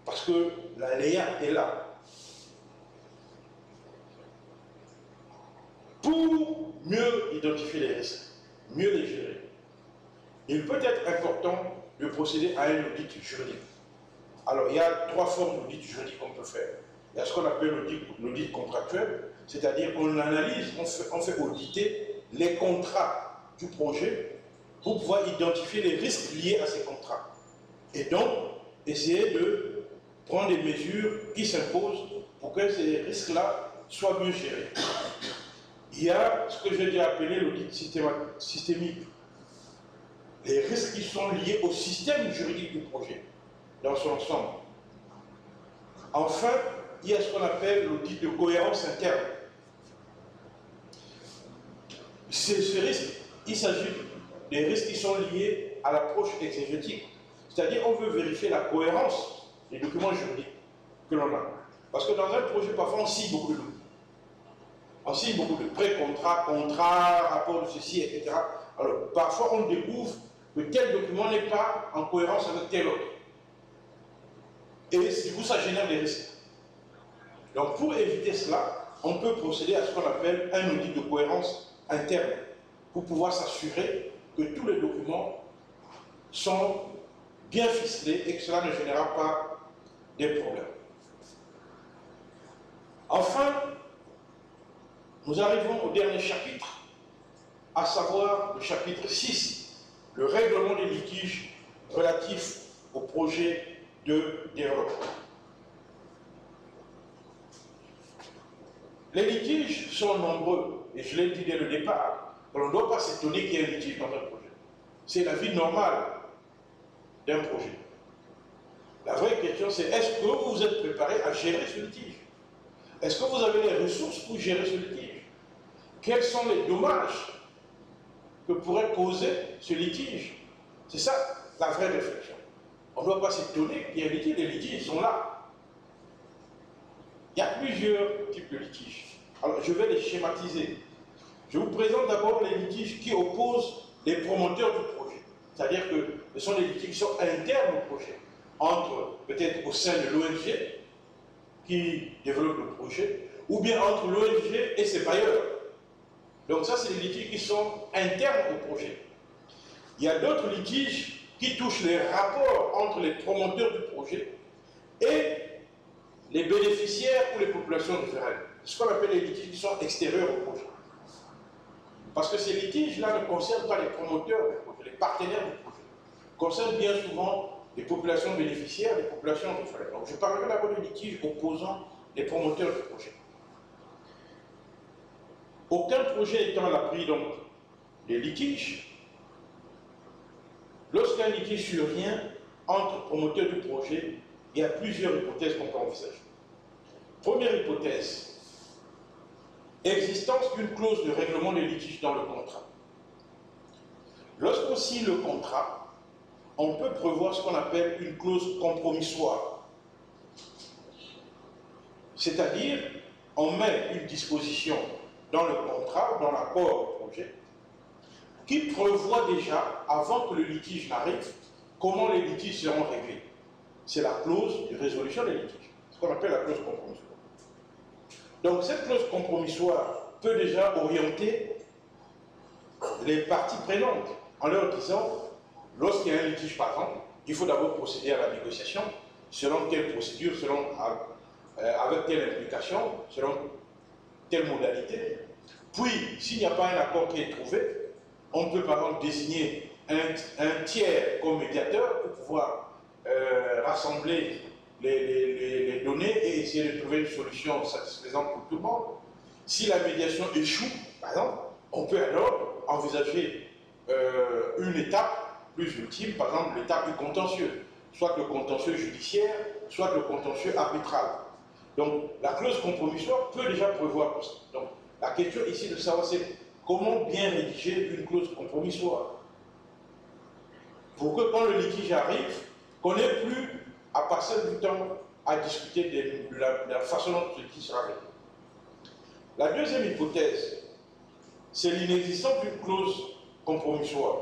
parce que l'aléa est là. Pour mieux identifier les risques, mieux les gérer, il peut être important de procéder à un audit juridique. Alors, il y a trois formes d'audit juridique qu'on peut faire. Il y a ce qu'on appelle l'audit contractuel, c'est-à-dire qu'on analyse, on fait auditer les contrats du projet pour pouvoir identifier les risques liés à ces contrats. Et donc, essayer de prendre des mesures qui s'imposent pour que ces risques-là soient mieux gérés. Il y a ce que j'ai déjà appelé l'audit systémique. Les risques qui sont liés au système juridique du projet, dans son ensemble. Enfin, il y a ce qu'on appelle l'audit de cohérence interne. Ce risque, il s'agit des risques qui sont liés à l'approche exégétique. C'est-à-dire qu'on veut vérifier la cohérence des documents juridiques que l'on a. Parce que dans un projet, parfois, on signe beaucoup de documents. On signe beaucoup de pré-contrats, contrats, rapports de ceci, etc. Alors, parfois, on découvre que tel document n'est pas en cohérence avec tel autre. Et du coup, ça génère des risques. Donc, pour éviter cela, on peut procéder à ce qu'on appelle un audit de cohérence interne, pour pouvoir s'assurer que tous les documents sont bien ficelés et que cela ne générera pas des problèmes. Enfin, nous arrivons au dernier chapitre, à savoir le chapitre 6, le règlement des litiges relatifs au projet de développement. Les litiges sont nombreux, et je l'ai dit dès le départ, on ne doit pas s'étonner qu'il y ait un litige dans un projet. C'est la vie normale d'un projet. La vraie question, c'est est-ce que vous êtes préparé à gérer ce litige? Est-ce que vous avez les ressources pour gérer ce litige? Quels sont les dommages que pourrait causer ce litige? C'est ça la vraie réflexion. On ne doit pas s'étonner qu'il y ait un litige, les litiges sont là. Il y a plusieurs types de litiges. Alors, je vais les schématiser. Je vous présente d'abord les litiges qui opposent les promoteurs du projet. C'est-à-dire que ce sont des litiges qui sont internes au projet, entre peut-être au sein de l'ONG qui développe le projet, ou bien entre l'ONG et ses bailleurs. Donc ça, c'est des litiges qui sont internes au projet. Il y a d'autres litiges qui touchent les rapports entre les promoteurs du projet et les bénéficiaires ou les populations riveraines. Ce qu'on appelle les litiges qui sont extérieurs au projet. Parce que ces litiges-là ne concernent pas les promoteurs du projet, les partenaires du projet. Ils concernent bien souvent les populations bénéficiaires, les populations riveraines. Donc je parlerai d'abord de litiges opposant les promoteurs du projet. Aucun projet n'étant à l'abri donc des litiges, lorsqu'un litige survient entre promoteurs du projet, il y a plusieurs hypothèses qu'on peut envisager. Première hypothèse, existence d'une clause de règlement des litiges dans le contrat. Lorsqu'on signe le contrat, on peut prévoir ce qu'on appelle une clause compromissoire. C'est-à-dire, on met une disposition dans le contrat, dans l'accord au projet, qui prévoit déjà, avant que le litige n'arrive, comment les litiges seront réglés. C'est la clause de résolution des litiges, ce qu'on appelle la clause compromissoire. Donc cette clause compromissoire peut déjà orienter les parties prenantes en leur disant, lorsqu'il y a un litige par exemple, il faut d'abord procéder à la négociation, selon quelle procédure, avec telle implication, selon telle modalité. Puis, s'il n'y a pas un accord qui est trouvé, on peut par exemple désigner un tiers comme médiateur pour pouvoir rassembler les données et essayer de trouver une solution satisfaisante pour tout le monde. Si la médiation échoue, par exemple, on peut alors envisager une étape plus ultime, par exemple l'étape du contentieux, soit le contentieux judiciaire, soit le contentieux arbitral. Donc la clause compromissoire peut déjà prévoir ça. Donc la question ici de savoir c'est comment bien rédiger une clause compromissoire. pour que quand le litige arrive, qu'on n'ait plus à passer du temps à discuter de la façon dont le litige sera réglé. La deuxième hypothèse, c'est l'inexistence d'une clause compromissoire.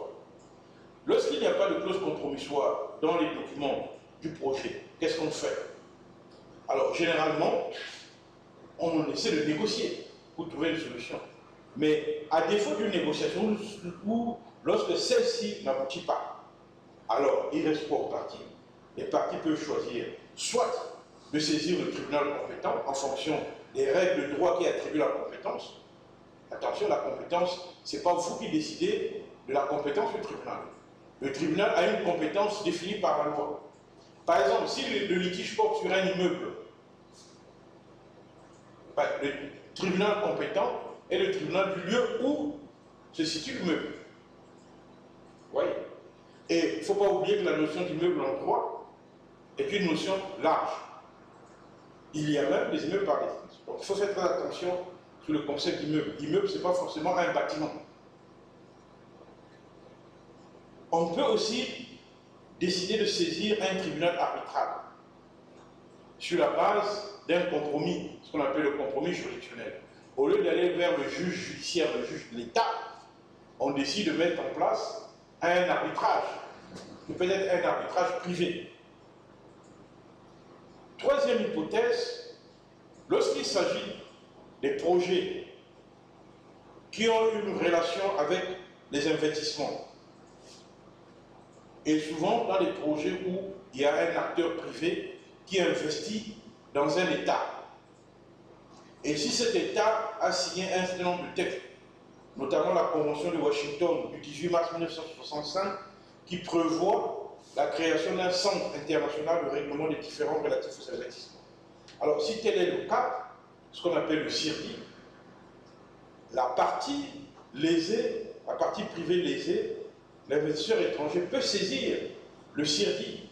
Lorsqu'il n'y a pas de clause compromissoire dans les documents du projet, qu'est-ce qu'on fait? Alors, généralement, on essaie de négocier pour trouver une solution. Mais à défaut d'une négociation, ou lorsque celle-ci n'aboutit pas, alors il reste quoi aux parties? Les parties peuvent choisir soit de saisir le tribunal compétent en fonction des règles de droit qui attribuent la compétence. Attention, la compétence, ce n'est pas vous qui décidez de la compétence du tribunal. Le tribunal a une compétence définie par la loi. Par exemple, si le litige porte sur un immeuble, le tribunal compétent est le tribunal du lieu où se situe l'immeuble. Vous voyez? Et il ne faut pas oublier que la notion d'immeuble en droit est une notion large. Il y a même des immeubles par définition. Donc il faut faire très attention sur le concept d'immeuble. Immeuble, ce n'est pas forcément un bâtiment. On peut aussi décider de saisir un tribunal arbitral sur la base d'un compromis, ce qu'on appelle le compromis juridictionnel. Au lieu d'aller vers le juge judiciaire, le juge de l'État, on décide de mettre en place un arbitrage, qui peut être un arbitrage privé. Troisième hypothèse, lorsqu'il s'agit des projets qui ont une relation avec les investissements, et souvent dans des projets où il y a un acteur privé qui investit dans un État. Et si cet État a signé un certain nombre de textes, notamment la Convention de Washington du 18 mars 1965, qui prévoit la création d'un centre international de règlement des différends relatifs aux investissements. Alors, si tel est le cas, ce qu'on appelle le CIRDI, la partie lésée, la partie privée lésée, l'investisseur étranger peut saisir le CIRDI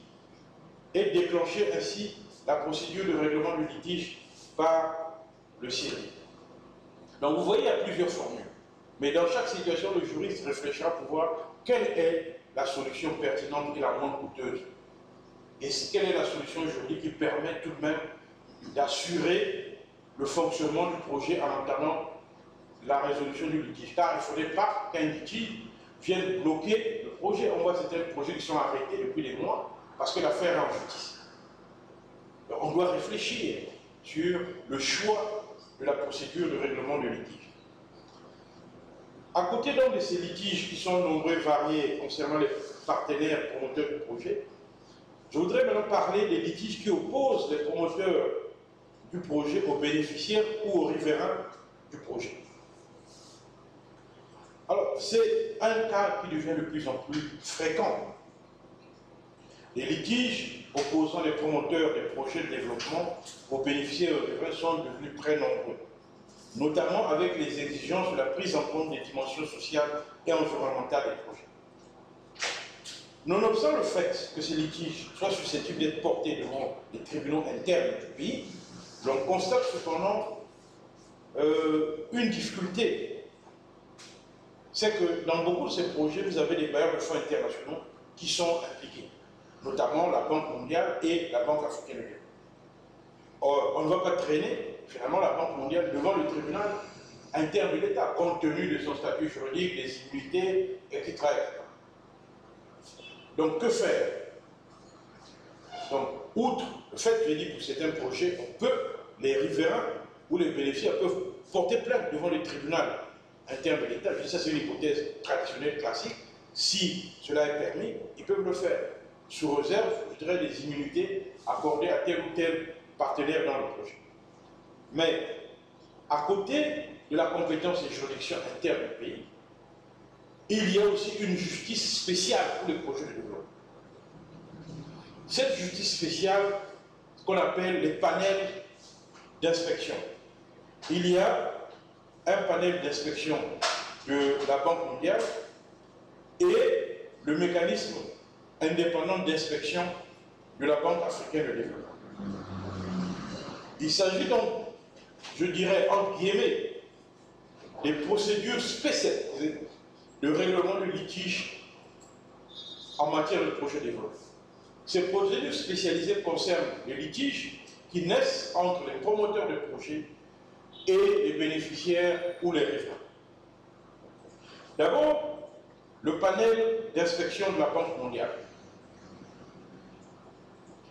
et déclencher ainsi la procédure de règlement du litige par le CIRDI. Donc vous voyez, il y a plusieurs formules. Mais dans chaque situation, le juriste réfléchira pour voir quelle est la solution pertinente et la moins coûteuse. Et quelle est la solution juridique qui permet tout de même d'assurer le fonctionnement du projet en entendant la résolution du litige. Car il ne faudrait pas qu'un litige vienne bloquer le projet. On voit certains projets qui sont arrêtés depuis des mois parce que l'affaire est en justice. Donc, on doit réfléchir sur le choix de la procédure de règlement de litige. À côté donc de ces litiges qui sont nombreux et variés concernant les partenaires promoteurs du projet, je voudrais maintenant parler des litiges qui opposent les promoteurs du projet aux bénéficiaires ou aux riverains du projet. Alors, c'est un cas qui devient de plus en plus fréquent. Les litiges opposant les promoteurs des projets de développement aux bénéficiaires et aux riverains sont devenus très nombreux, notamment avec les exigences de la prise en compte des dimensions sociales et environnementales des projets. Nonobstant le fait que ces litiges soient susceptibles d'être portés devant les tribunaux internes du pays, l'on constate cependant une difficulté. C'est que dans beaucoup de ces projets, vous avez des bailleurs de fonds internationaux qui sont impliqués, notamment la Banque mondiale et la Banque africaine de développement. Or, on ne va pas traîner finalement la Banque mondiale devant le tribunal interne de l'État, compte tenu de son statut juridique, des immunités, etc. Donc, que faire? Donc, outre le fait que j'ai dit pour certains projets, les riverains ou les bénéficiaires peuvent porter plainte devant le tribunal interne de l'État. Je dis ça, c'est une hypothèse traditionnelle, classique. Si cela est permis, ils peuvent le faire, sous réserve, je dirais, des immunités accordées à tel ou tel partenaire dans le projet. Mais, à côté de la compétence et juridiction interne du pays, il y a aussi une justice spéciale pour les projets de développement. Cette justice spéciale, ce qu'on appelle les panels d'inspection. Il y a un panel d'inspection de la Banque mondiale et le mécanisme indépendant d'inspection de la Banque africaine de développement. Il s'agit donc, je dirais, entre guillemets, des procédures spécialisées de règlement de litige en matière de projet de développement. Ces procédures spécialisées concernent les litiges qui naissent entre les promoteurs de projets et les bénéficiaires ou les riverains. D'abord, le panel d'inspection de la Banque mondiale.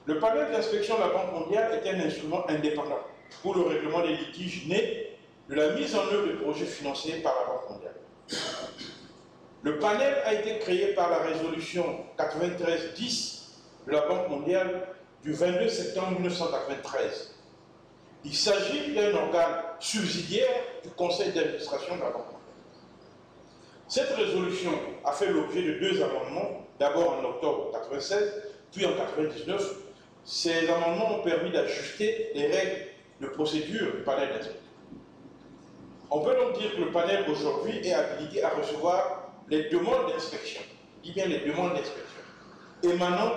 Le panel d'inspection de la Banque mondiale est un instrument indépendant pour le règlement des litiges nés de la mise en œuvre de projets financés par la Banque mondiale. Le panel a été créé par la résolution 93-10 de la Banque mondiale du 22 septembre 1993. Il s'agit d'un organe subsidiaire du conseil d'administration de la Banque mondiale. Cette résolution a fait l'objet de 2 amendements, d'abord en octobre 1996, puis en 1999. Ces amendements ont permis d'ajuster les règles de procédure du panel d'inspection. On peut donc dire que le panel aujourd'hui est habilité à recevoir les demandes d'inspection. Je dis bien les demandes d'inspection. Émanant,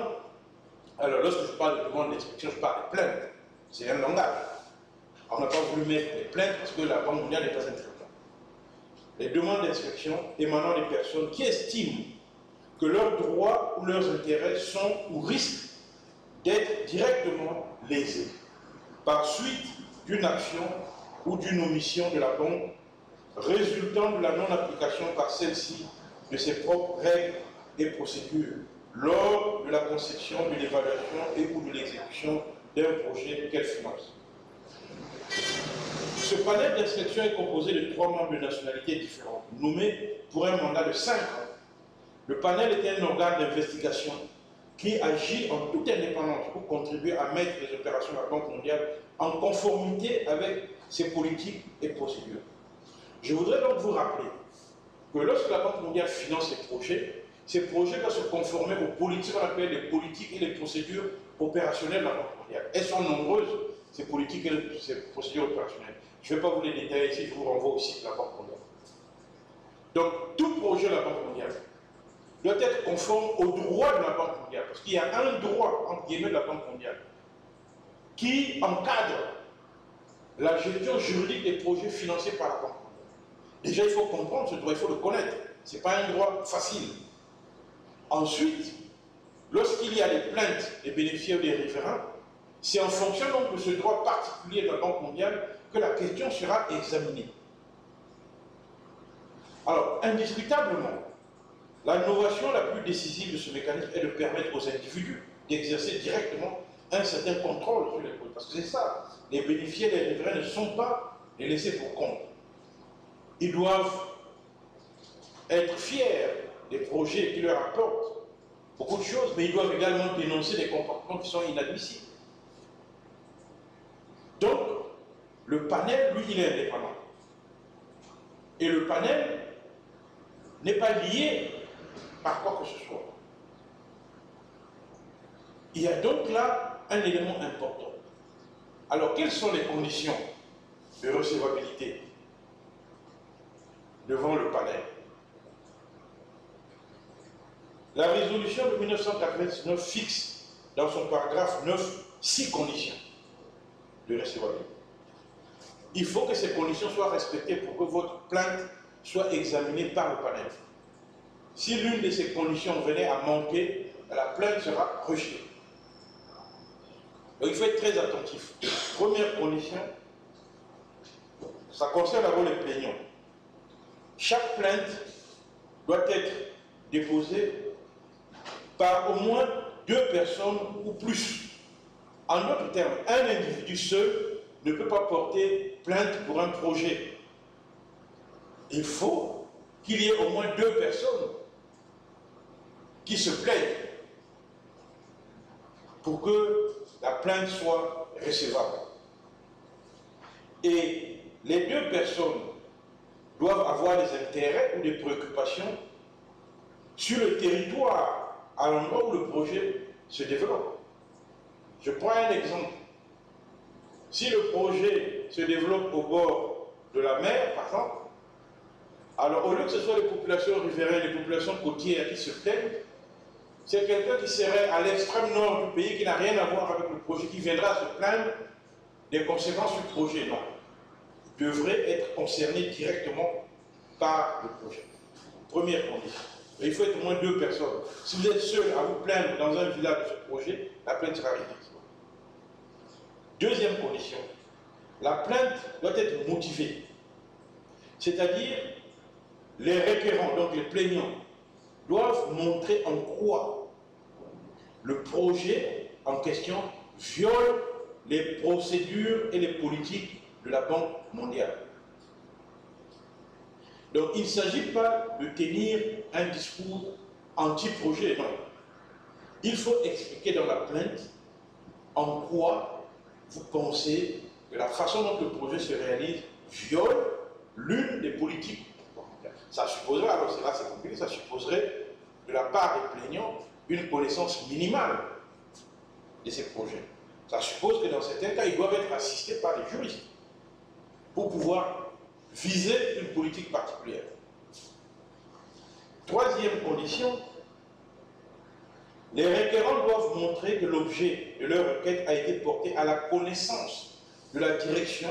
alors lorsque je parle de demandes d'inspection, je parle de plaintes. C'est un langage. On n'a pas voulu mettre les plaintes parce que la Banque mondiale n'est pas un tribunal. Les demandes d'inspection émanant des personnes qui estiment que leurs droits ou leurs intérêts sont ou risquent d'être directement lésés par suite d'une action ou d'une omission de la banque résultant de la non-application par celle-ci de ses propres règles et procédures lors de la conception, de l'évaluation et ou de l'exécution d'un projet qu'elle finance. Ce panel d'inspection est composé de 3 membres de nationalités différentes, nommés pour un mandat de 5 ans. Le panel est un organe d'investigation qui agit en toute indépendance pour contribuer à mettre les opérations de la Banque mondiale en conformité avec ses politiques et procédures. Je voudrais donc vous rappeler que lorsque la Banque mondiale finance ces projets doivent se conformer aux politiques, qu'on appelle les politiques et les procédures opérationnelles de la Banque mondiale. Elles sont nombreuses, ces politiques et ces procédures opérationnelles. Je ne vais pas vous les détailler ici, je vous renvoie au site de la Banque mondiale. Donc, tout projet de la Banque mondiale doit être conforme au droit de la Banque mondiale, parce qu'il y a un droit, entre guillemets, de la Banque mondiale qui encadre la gestion juridique des projets financés par la Banque mondiale. Déjà, il faut comprendre ce droit, il faut le connaître. Ce n'est pas un droit facile. Ensuite, lorsqu'il y a des plaintes des bénéficiaires ou des riverains, c'est en fonction donc de ce droit particulier de la Banque mondiale que la question sera examinée. Alors, indiscutablement, l'innovation la plus décisive de ce mécanisme est de permettre aux individus d'exercer directement un certain contrôle sur les projets. Parce que c'est ça, les bénéficiaires et les riverains ne sont pas les laissés pour compte. Ils doivent être fiers des projets qui leur apportent beaucoup de choses, mais ils doivent également dénoncer des comportements qui sont inadmissibles. Donc, le panel, lui, il est indépendant. Et le panel n'est pas lié par quoi que ce soit. Il y a donc là un élément important. Alors, quelles sont les conditions de recevabilité devant le panel? La résolution de 1999 fixe dans son paragraphe 9 6 conditions de recevabilité. Il faut que ces conditions soient respectées pour que votre plainte soit examinée par le panel. Si l'une de ces conditions venait à manquer, la plainte sera rejetée. Donc il faut être très attentif. Première condition, ça concerne d'abord les plaignants. Chaque plainte doit être déposée par au moins 2 personnes ou plus. En d'autres termes, un individu seul ne peut pas porter plainte pour un projet. Il faut qu'il y ait au moins 2 personnes qui se plaignent pour que la plainte soit recevable. Et les 2 personnes doivent avoir des intérêts ou des préoccupations sur le territoire à l'endroit où le projet se développe. Je prends un exemple. Si le projet se développe au bord de la mer, par exemple, alors au lieu que ce soit les populations riveraines, les populations côtières qui se plaignent, c'est quelqu'un qui serait à l'extrême nord du pays, qui n'a rien à voir avec le projet, qui viendra se plaindre des conséquences du projet. Non. Il devrait être concerné directement par le projet. Première condition. il faut être au moins 2 personnes. Si vous êtes seul à vous plaindre dans un village de ce projet, la plainte sera ridicule. Deuxième condition, la plainte doit être motivée. C'est-à-dire, les requérants, donc les plaignants, doivent montrer en quoi le projet en question viole les procédures et les politiques de la Banque mondiale. Donc il ne s'agit pas de tenir un discours anti-projet, non. Il faut expliquer dans la plainte en quoi vous pensez que la façon dont le projet se réalise viole l'une des politiques. Ça supposerait, alors c'est là c'est compliqué, ça supposerait de la part des plaignants une connaissance minimale de ces projets. Ça suppose que dans certains cas, ils doivent être assistés par des juristes pour pouvoir viser une politique particulière. Troisième condition, les requérants doivent montrer que l'objet de leur requête a été porté à la connaissance de la direction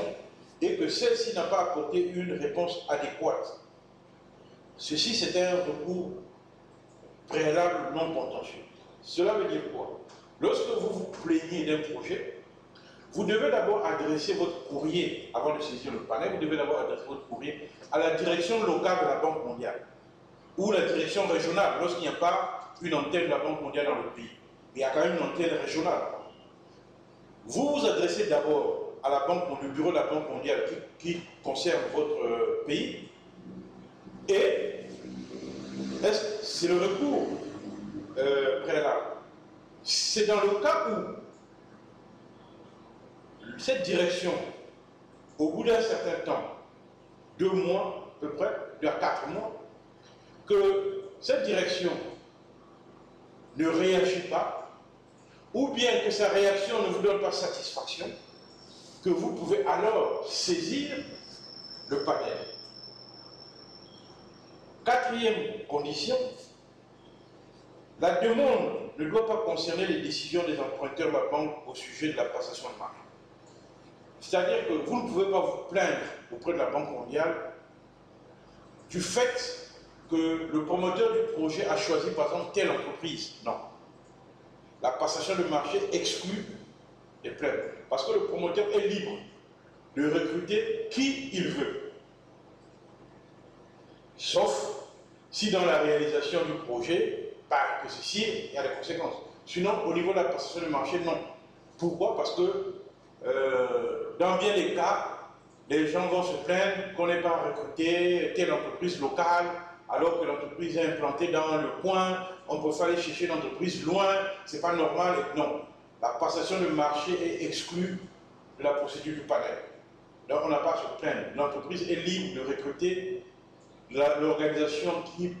et que celle-ci n'a pas apporté une réponse adéquate. Ceci, c'est un recours préalable non contentieux. Cela veut dire quoi? Lorsque vous vous plaignez d'un projet, vous devez d'abord adresser votre courrier, avant de saisir le panel, vous devez d'abord adresser votre courrier à la direction locale de la Banque mondiale ou la direction régionale, lorsqu'il n'y a pas une antenne de la Banque mondiale dans le pays. Il y a quand même une antenne régionale. Vous vous adressez d'abord à la Banque, le bureau de la Banque mondiale qui concerne votre pays, et c'est le recours préalable. C'est dans le cas où cette direction, au bout d'un certain temps, 2 mois à peu près, 2 à 4 mois, que cette direction ne réagit pas, ou bien que sa réaction ne vous donne pas satisfaction, que vous pouvez alors saisir le panel. Quatrième condition, la demande ne doit pas concerner les décisions des emprunteurs de la banque au sujet de la passation de marge. C'est-à-dire que vous ne pouvez pas vous plaindre auprès de la Banque mondiale du fait que le promoteur du projet a choisi par exemple telle entreprise. Non. La passation de marché exclut les plaintes. Parce que le promoteur est libre de recruter qui il veut. Sauf si dans la réalisation du projet, par que ceci, il y a des conséquences. Sinon, au niveau de la passation de marché, non. Pourquoi? Parce que dans bien des cas, les gens vont se plaindre qu'on n'ait pas recruté telle entreprise locale, alors que l'entreprise est implantée dans le coin, on peut aller chercher l'entreprise loin, c'est pas normal. Non, la passation de marché est exclue de la procédure du panel. Donc on n'a pas à se plaindre. L'entreprise est libre de recruter, l'organisation qui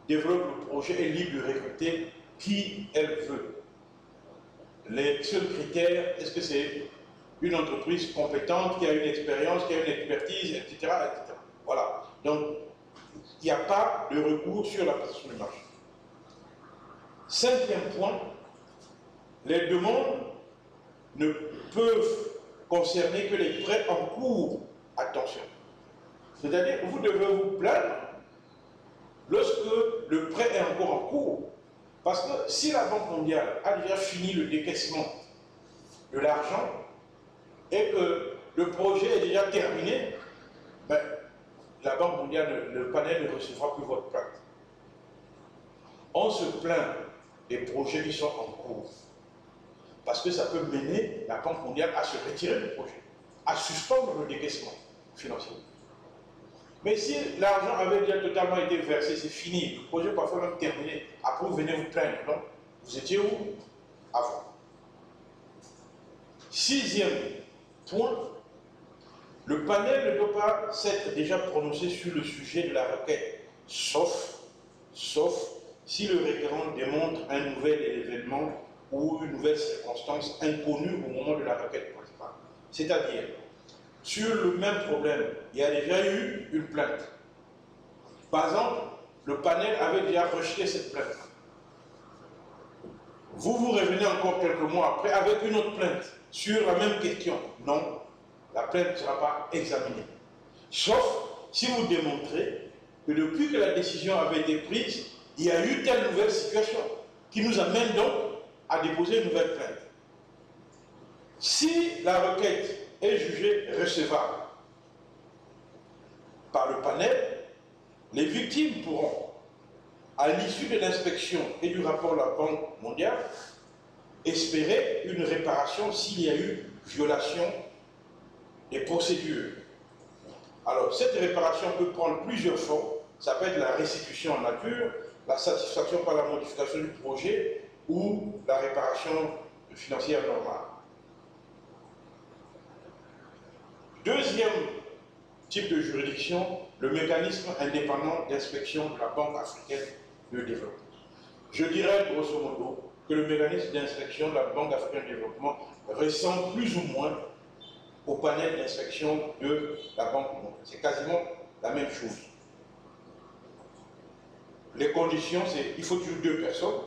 développe le projet est libre de recruter qui elle veut. Les seuls critères, est-ce que c'est une entreprise compétente, qui a une expérience, qui a une expertise, etc. etc. Voilà. Donc, il n'y a pas de recours sur la passation de marché. Cinquième point, les demandes ne peuvent concerner que les prêts en cours. Attention. C'est-à-dire que vous devez vous plaindre lorsque le prêt est encore en cours. Parce que si la Banque mondiale a déjà fini le décaissement de l'argent et que le projet est déjà terminé, ben, la Banque mondiale, le panel ne recevra plus votre plainte. On se plaint des projets qui sont en cours. Parce que ça peut mener la Banque mondiale à se retirer du projet, à suspendre le décaissement financier. Mais si l'argent avait déjà totalement été versé, c'est fini, le projet parfois même terminé, après vous venez vous plaindre, donc vous étiez où avant? Sixième point, le panel ne doit pas s'être déjà prononcé sur le sujet de la requête, sauf si le requérant démontre un nouvel événement ou une nouvelle circonstance inconnue au moment de la requête principale. C'est-à-dire, sur le même problème, il y a déjà eu une plainte. Par exemple, le panel avait déjà rejeté cette plainte. Vous revenez encore quelques mois après avec une autre plainte sur la même question. Non, la plainte ne sera pas examinée. Sauf si vous démontrez que depuis que la décision avait été prise, il y a eu telle nouvelle situation qui nous amène donc à déposer une nouvelle plainte. Si la requête est jugée recevable par le panel, les victimes pourront, à l'issue de l'inspection et du rapport de la Banque mondiale, espérer une réparation s'il y a eu violation des procédures. Alors, cette réparation peut prendre plusieurs formes. Ça peut être la restitution en nature, la satisfaction par la modification du projet ou la réparation financière normale. Deuxième type de juridiction, le mécanisme indépendant d'inspection de la Banque africaine de développement. Je dirais grosso modo que le mécanisme d'inspection de la Banque africaine de développement ressemble plus ou moins au panel d'inspection de la Banque mondiale. C'est quasiment la même chose. Les conditions, c'est qu'il faut toujours 2 personnes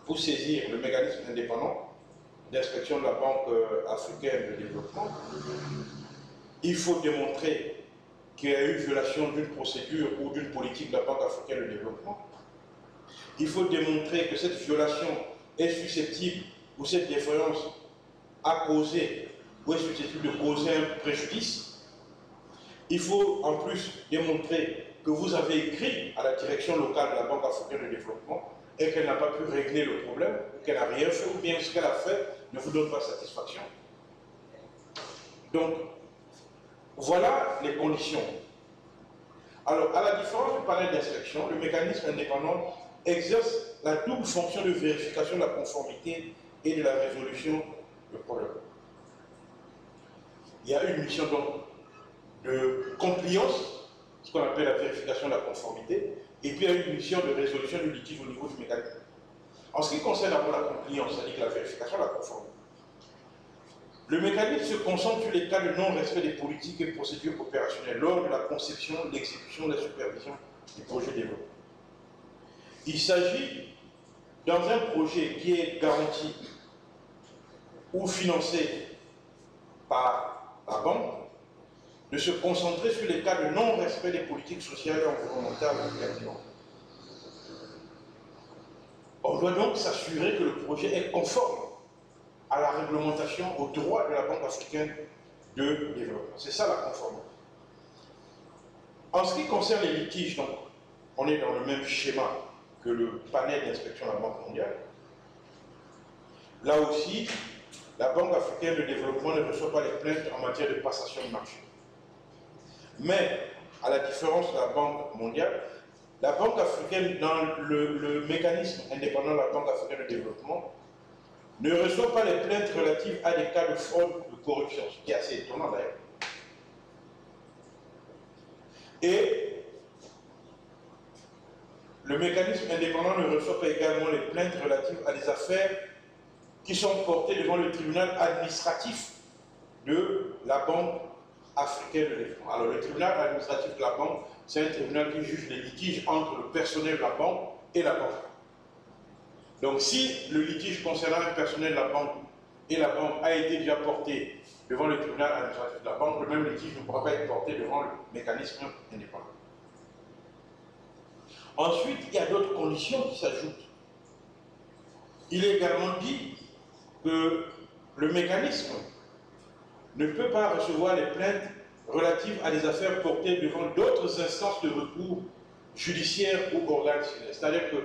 pour saisir le mécanisme indépendant d'inspection de la Banque africaine de développement. Il faut démontrer qu'il y a eu violation d'une procédure ou d'une politique de la Banque africaine de développement. Il faut démontrer que cette violation est susceptible, ou cette défaillance a causé, ou est susceptible de causer un préjudice. Il faut en plus démontrer que vous avez écrit à la direction locale de la Banque africaine de développement et qu'elle n'a pas pu régler le problème, qu'elle n'a rien fait, ou bien ce qu'elle a fait ne vous donne pas satisfaction. Donc, voilà les conditions. Alors, à la différence du panel d'inspection, le mécanisme indépendant exerce la double fonction de vérification de la conformité et de la résolution de problèmes. Il y a une mission donc de compliance, ce qu'on appelle la vérification de la conformité, et puis il y a une mission de résolution du litige au niveau du mécanisme. En ce qui concerne d'abord la compliance, c'est-à-dire la vérification de la conformité, le mécanisme se concentre sur les cas de non-respect des politiques et procédures opérationnelles lors de la conception, l'exécution, la supervision du projet de développement. Il s'agit, dans un projet qui est garanti ou financé par la banque, de se concentrer sur les cas de non-respect des politiques sociales et environnementales applicables. On doit donc s'assurer que le projet est conforme à la réglementation, au droit de la Banque africaine de développement. C'est ça la conformité. En ce qui concerne les litiges, donc, on est dans le même schéma que le panel d'inspection de la Banque mondiale. Là aussi, la Banque africaine de développement ne reçoit pas les plaintes en matière de passation de marché. Mais, à la différence de la Banque mondiale, la Banque africaine, dans le mécanisme indépendant de la Banque africaine de développement, ne reçoit pas les plaintes relatives à des cas de fraude ou de corruption, ce qui est assez étonnant d'ailleurs. Et le mécanisme indépendant ne reçoit pas également les plaintes relatives à des affaires qui sont portées devant le tribunal administratif de la Banque africaine de développement. Alors le tribunal administratif de la Banque, c'est un tribunal qui juge les litiges entre le personnel de la Banque et la Banque. Donc si le litige concernant le personnel de la Banque et la Banque a été déjà porté devant le tribunal administratif de la Banque, le même litige ne pourra pas être porté devant le mécanisme indépendant. Ensuite, il y a d'autres conditions qui s'ajoutent. Il est également dit que le mécanisme ne peut pas recevoir les plaintes relatives à des affaires portées devant d'autres instances de recours judiciaires ou organes civils. C'est-à-dire que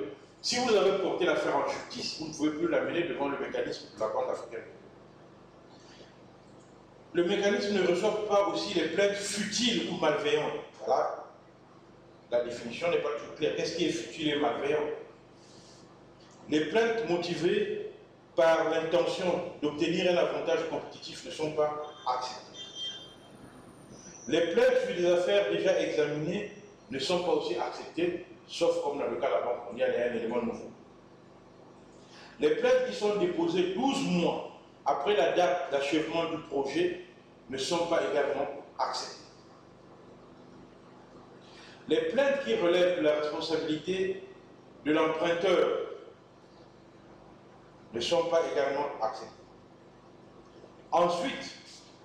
si vous avez porté l'affaire en justice, vous ne pouvez plus l'amener devant le mécanisme de la Banque africaine. Le mécanisme ne reçoit pas aussi les plaintes futiles ou malveillantes. Voilà. La définition n'est pas toute claire. Qu'est-ce qui est futile et malveillant? Les plaintes motivées par l'intention d'obtenir un avantage compétitif ne sont pas acceptées. Les plaintes sur des affaires déjà examinées ne sont pas aussi acceptées, sauf comme dans le cas de la Banque mondiale, il y a un élément nouveau. Les plaintes qui sont déposées 12 mois après la date d'achèvement du projet ne sont pas également acceptées. Les plaintes qui relèvent de la responsabilité de l'emprunteur ne sont pas également acceptées. Ensuite,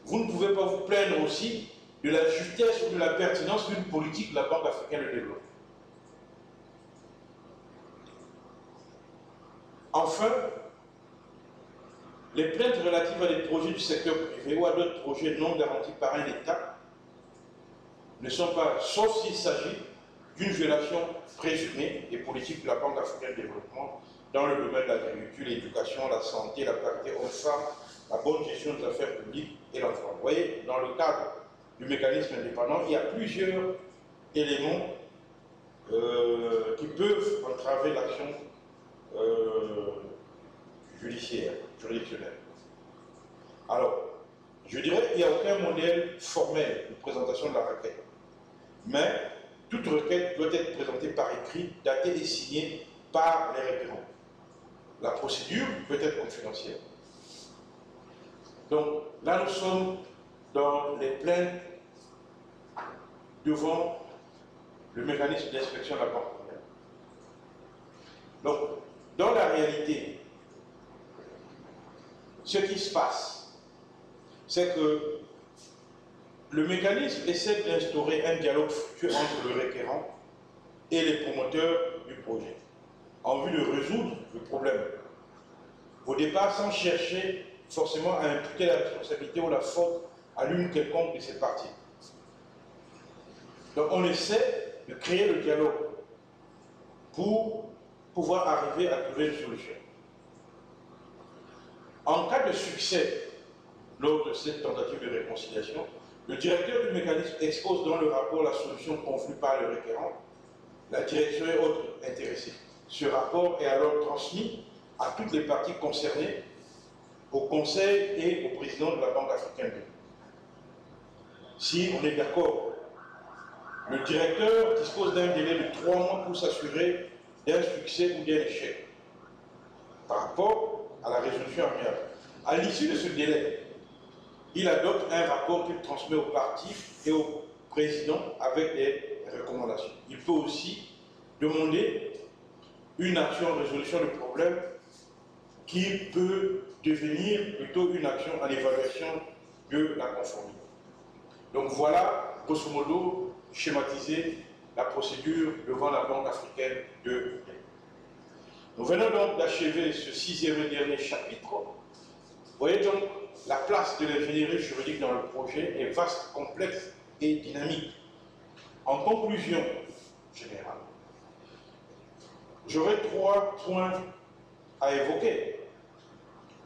vous ne pouvez pas vous plaindre aussi de la justesse ou de la pertinence d'une politique de la Banque africaine de développement. Enfin, les plaintes relatives à des projets du secteur privé ou à d'autres projets non garantis par un État ne sont pas, sauf s'il s'agit d'une violation présumée des politiques de la Banque africaine de développement dans le domaine de l'agriculture, l'éducation, la santé, la parité homme-femme, la bonne gestion des affaires publiques et l'emploi. Vous voyez, dans le cadre du mécanisme indépendant, il y a plusieurs éléments qui peuvent entraver l'action juridictionnelle. Alors, je dirais qu'il n'y a aucun modèle formel de présentation de la requête, mais toute requête doit être présentée par écrit, datée et signée par les requérants. La procédure peut être confidentielle. Donc là, nous sommes dans les plaintes devant le mécanisme d'inspection de la Banque mondiale. Donc, dans la réalité, ce qui se passe, c'est que le mécanisme essaie d'instaurer un dialogue fructueux entre le requérant et les promoteurs du projet, en vue de résoudre le problème. Au départ, sans chercher forcément à imputer la responsabilité ou la faute à l'une quelconque de ces parties. Donc on essaie de créer le dialogue pour pouvoir arriver à trouver une solution. En cas de succès lors de cette tentative de réconciliation, le directeur du mécanisme expose dans le rapport la solution convenue par le requérant, la direction et autres intéressés. Ce rapport est alors transmis à toutes les parties concernées, au Conseil et au président de la Banque africaine. Si on est d'accord, le directeur dispose d'un délai de 3 mois pour s'assurer d'un succès ou d'un échec par rapport à la résolution amiable. À l'issue de ce délai, il adopte un rapport qu'il transmet aux parties et au président avec des recommandations. Il peut aussi demander une action en résolution de problème qui peut devenir plutôt une action en évaluation de la conformité. Donc voilà, grosso modo, schématiser la procédure devant la Banque africaine de développement. Nous venons donc d'achever ce 6e et dernier chapitre. Vous voyez donc, la place de l'ingénierie juridique dans le projet est vaste, complexe et dynamique. En conclusion générale, j'aurai 3 points à évoquer.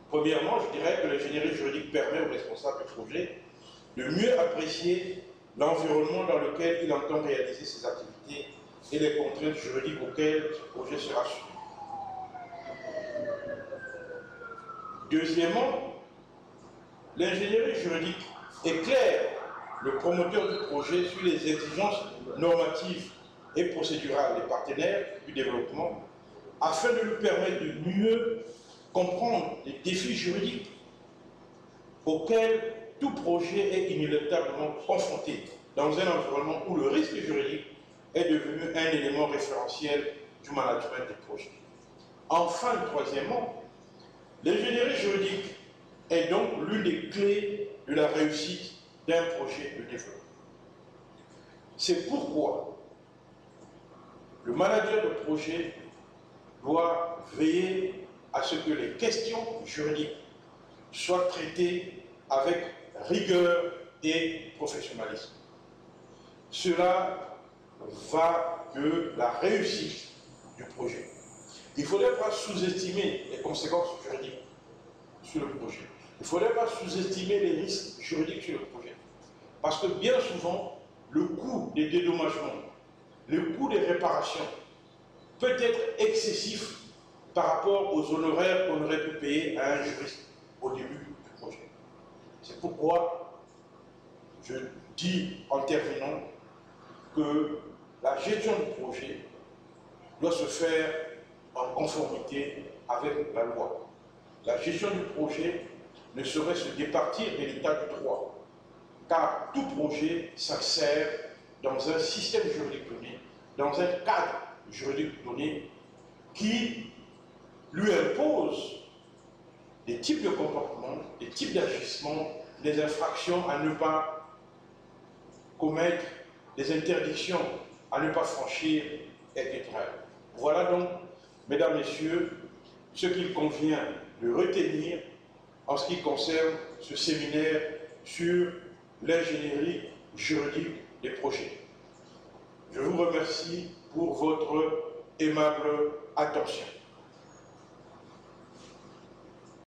Premièrement, je dirais que l'ingénierie juridique permet aux responsables du projet de mieux apprécier l'environnement dans lequel il entend réaliser ses activités et les contraintes juridiques auxquelles ce projet sera soumis. Deuxièmement, l'ingénierie juridique éclaire le promoteur du projet sur les exigences normatives et procédurales des partenaires du développement afin de lui permettre de mieux comprendre les défis juridiques auxquels tout projet est inéluctablement confronté dans un environnement où le risque juridique est devenu un élément référentiel du management des projets. Enfin, troisièmement, l'ingénierie juridique est donc l'une des clés de la réussite d'un projet de développement. C'est pourquoi le manager de projet doit veiller à ce que les questions juridiques soient traitées avec rigueur et professionnalisme. Cela va de la réussite du projet. Il ne faudrait pas sous-estimer les conséquences juridiques sur le projet. Il ne faudrait pas sous-estimer les risques juridiques sur le projet. Parce que bien souvent, le coût des dédommagements, le coût des réparations peut être excessif par rapport aux honoraires qu'on aurait pu payer à un juriste au début du projet. C'est pourquoi je dis en terminant que la gestion du projet doit se faire en conformité avec la loi. La gestion du projet ne saurait se départir de l'état du droit, car tout projet s'insère dans un système juridique donné, dans un cadre juridique donné, qui lui impose des types de comportements, des types d'agissements, des infractions à ne pas commettre, des interdictions à ne pas franchir, etc. Voilà donc, mesdames, messieurs, ce qu'il convient de retenir en ce qui concerne ce séminaire sur l'ingénierie juridique des projets. Je vous remercie pour votre aimable attention.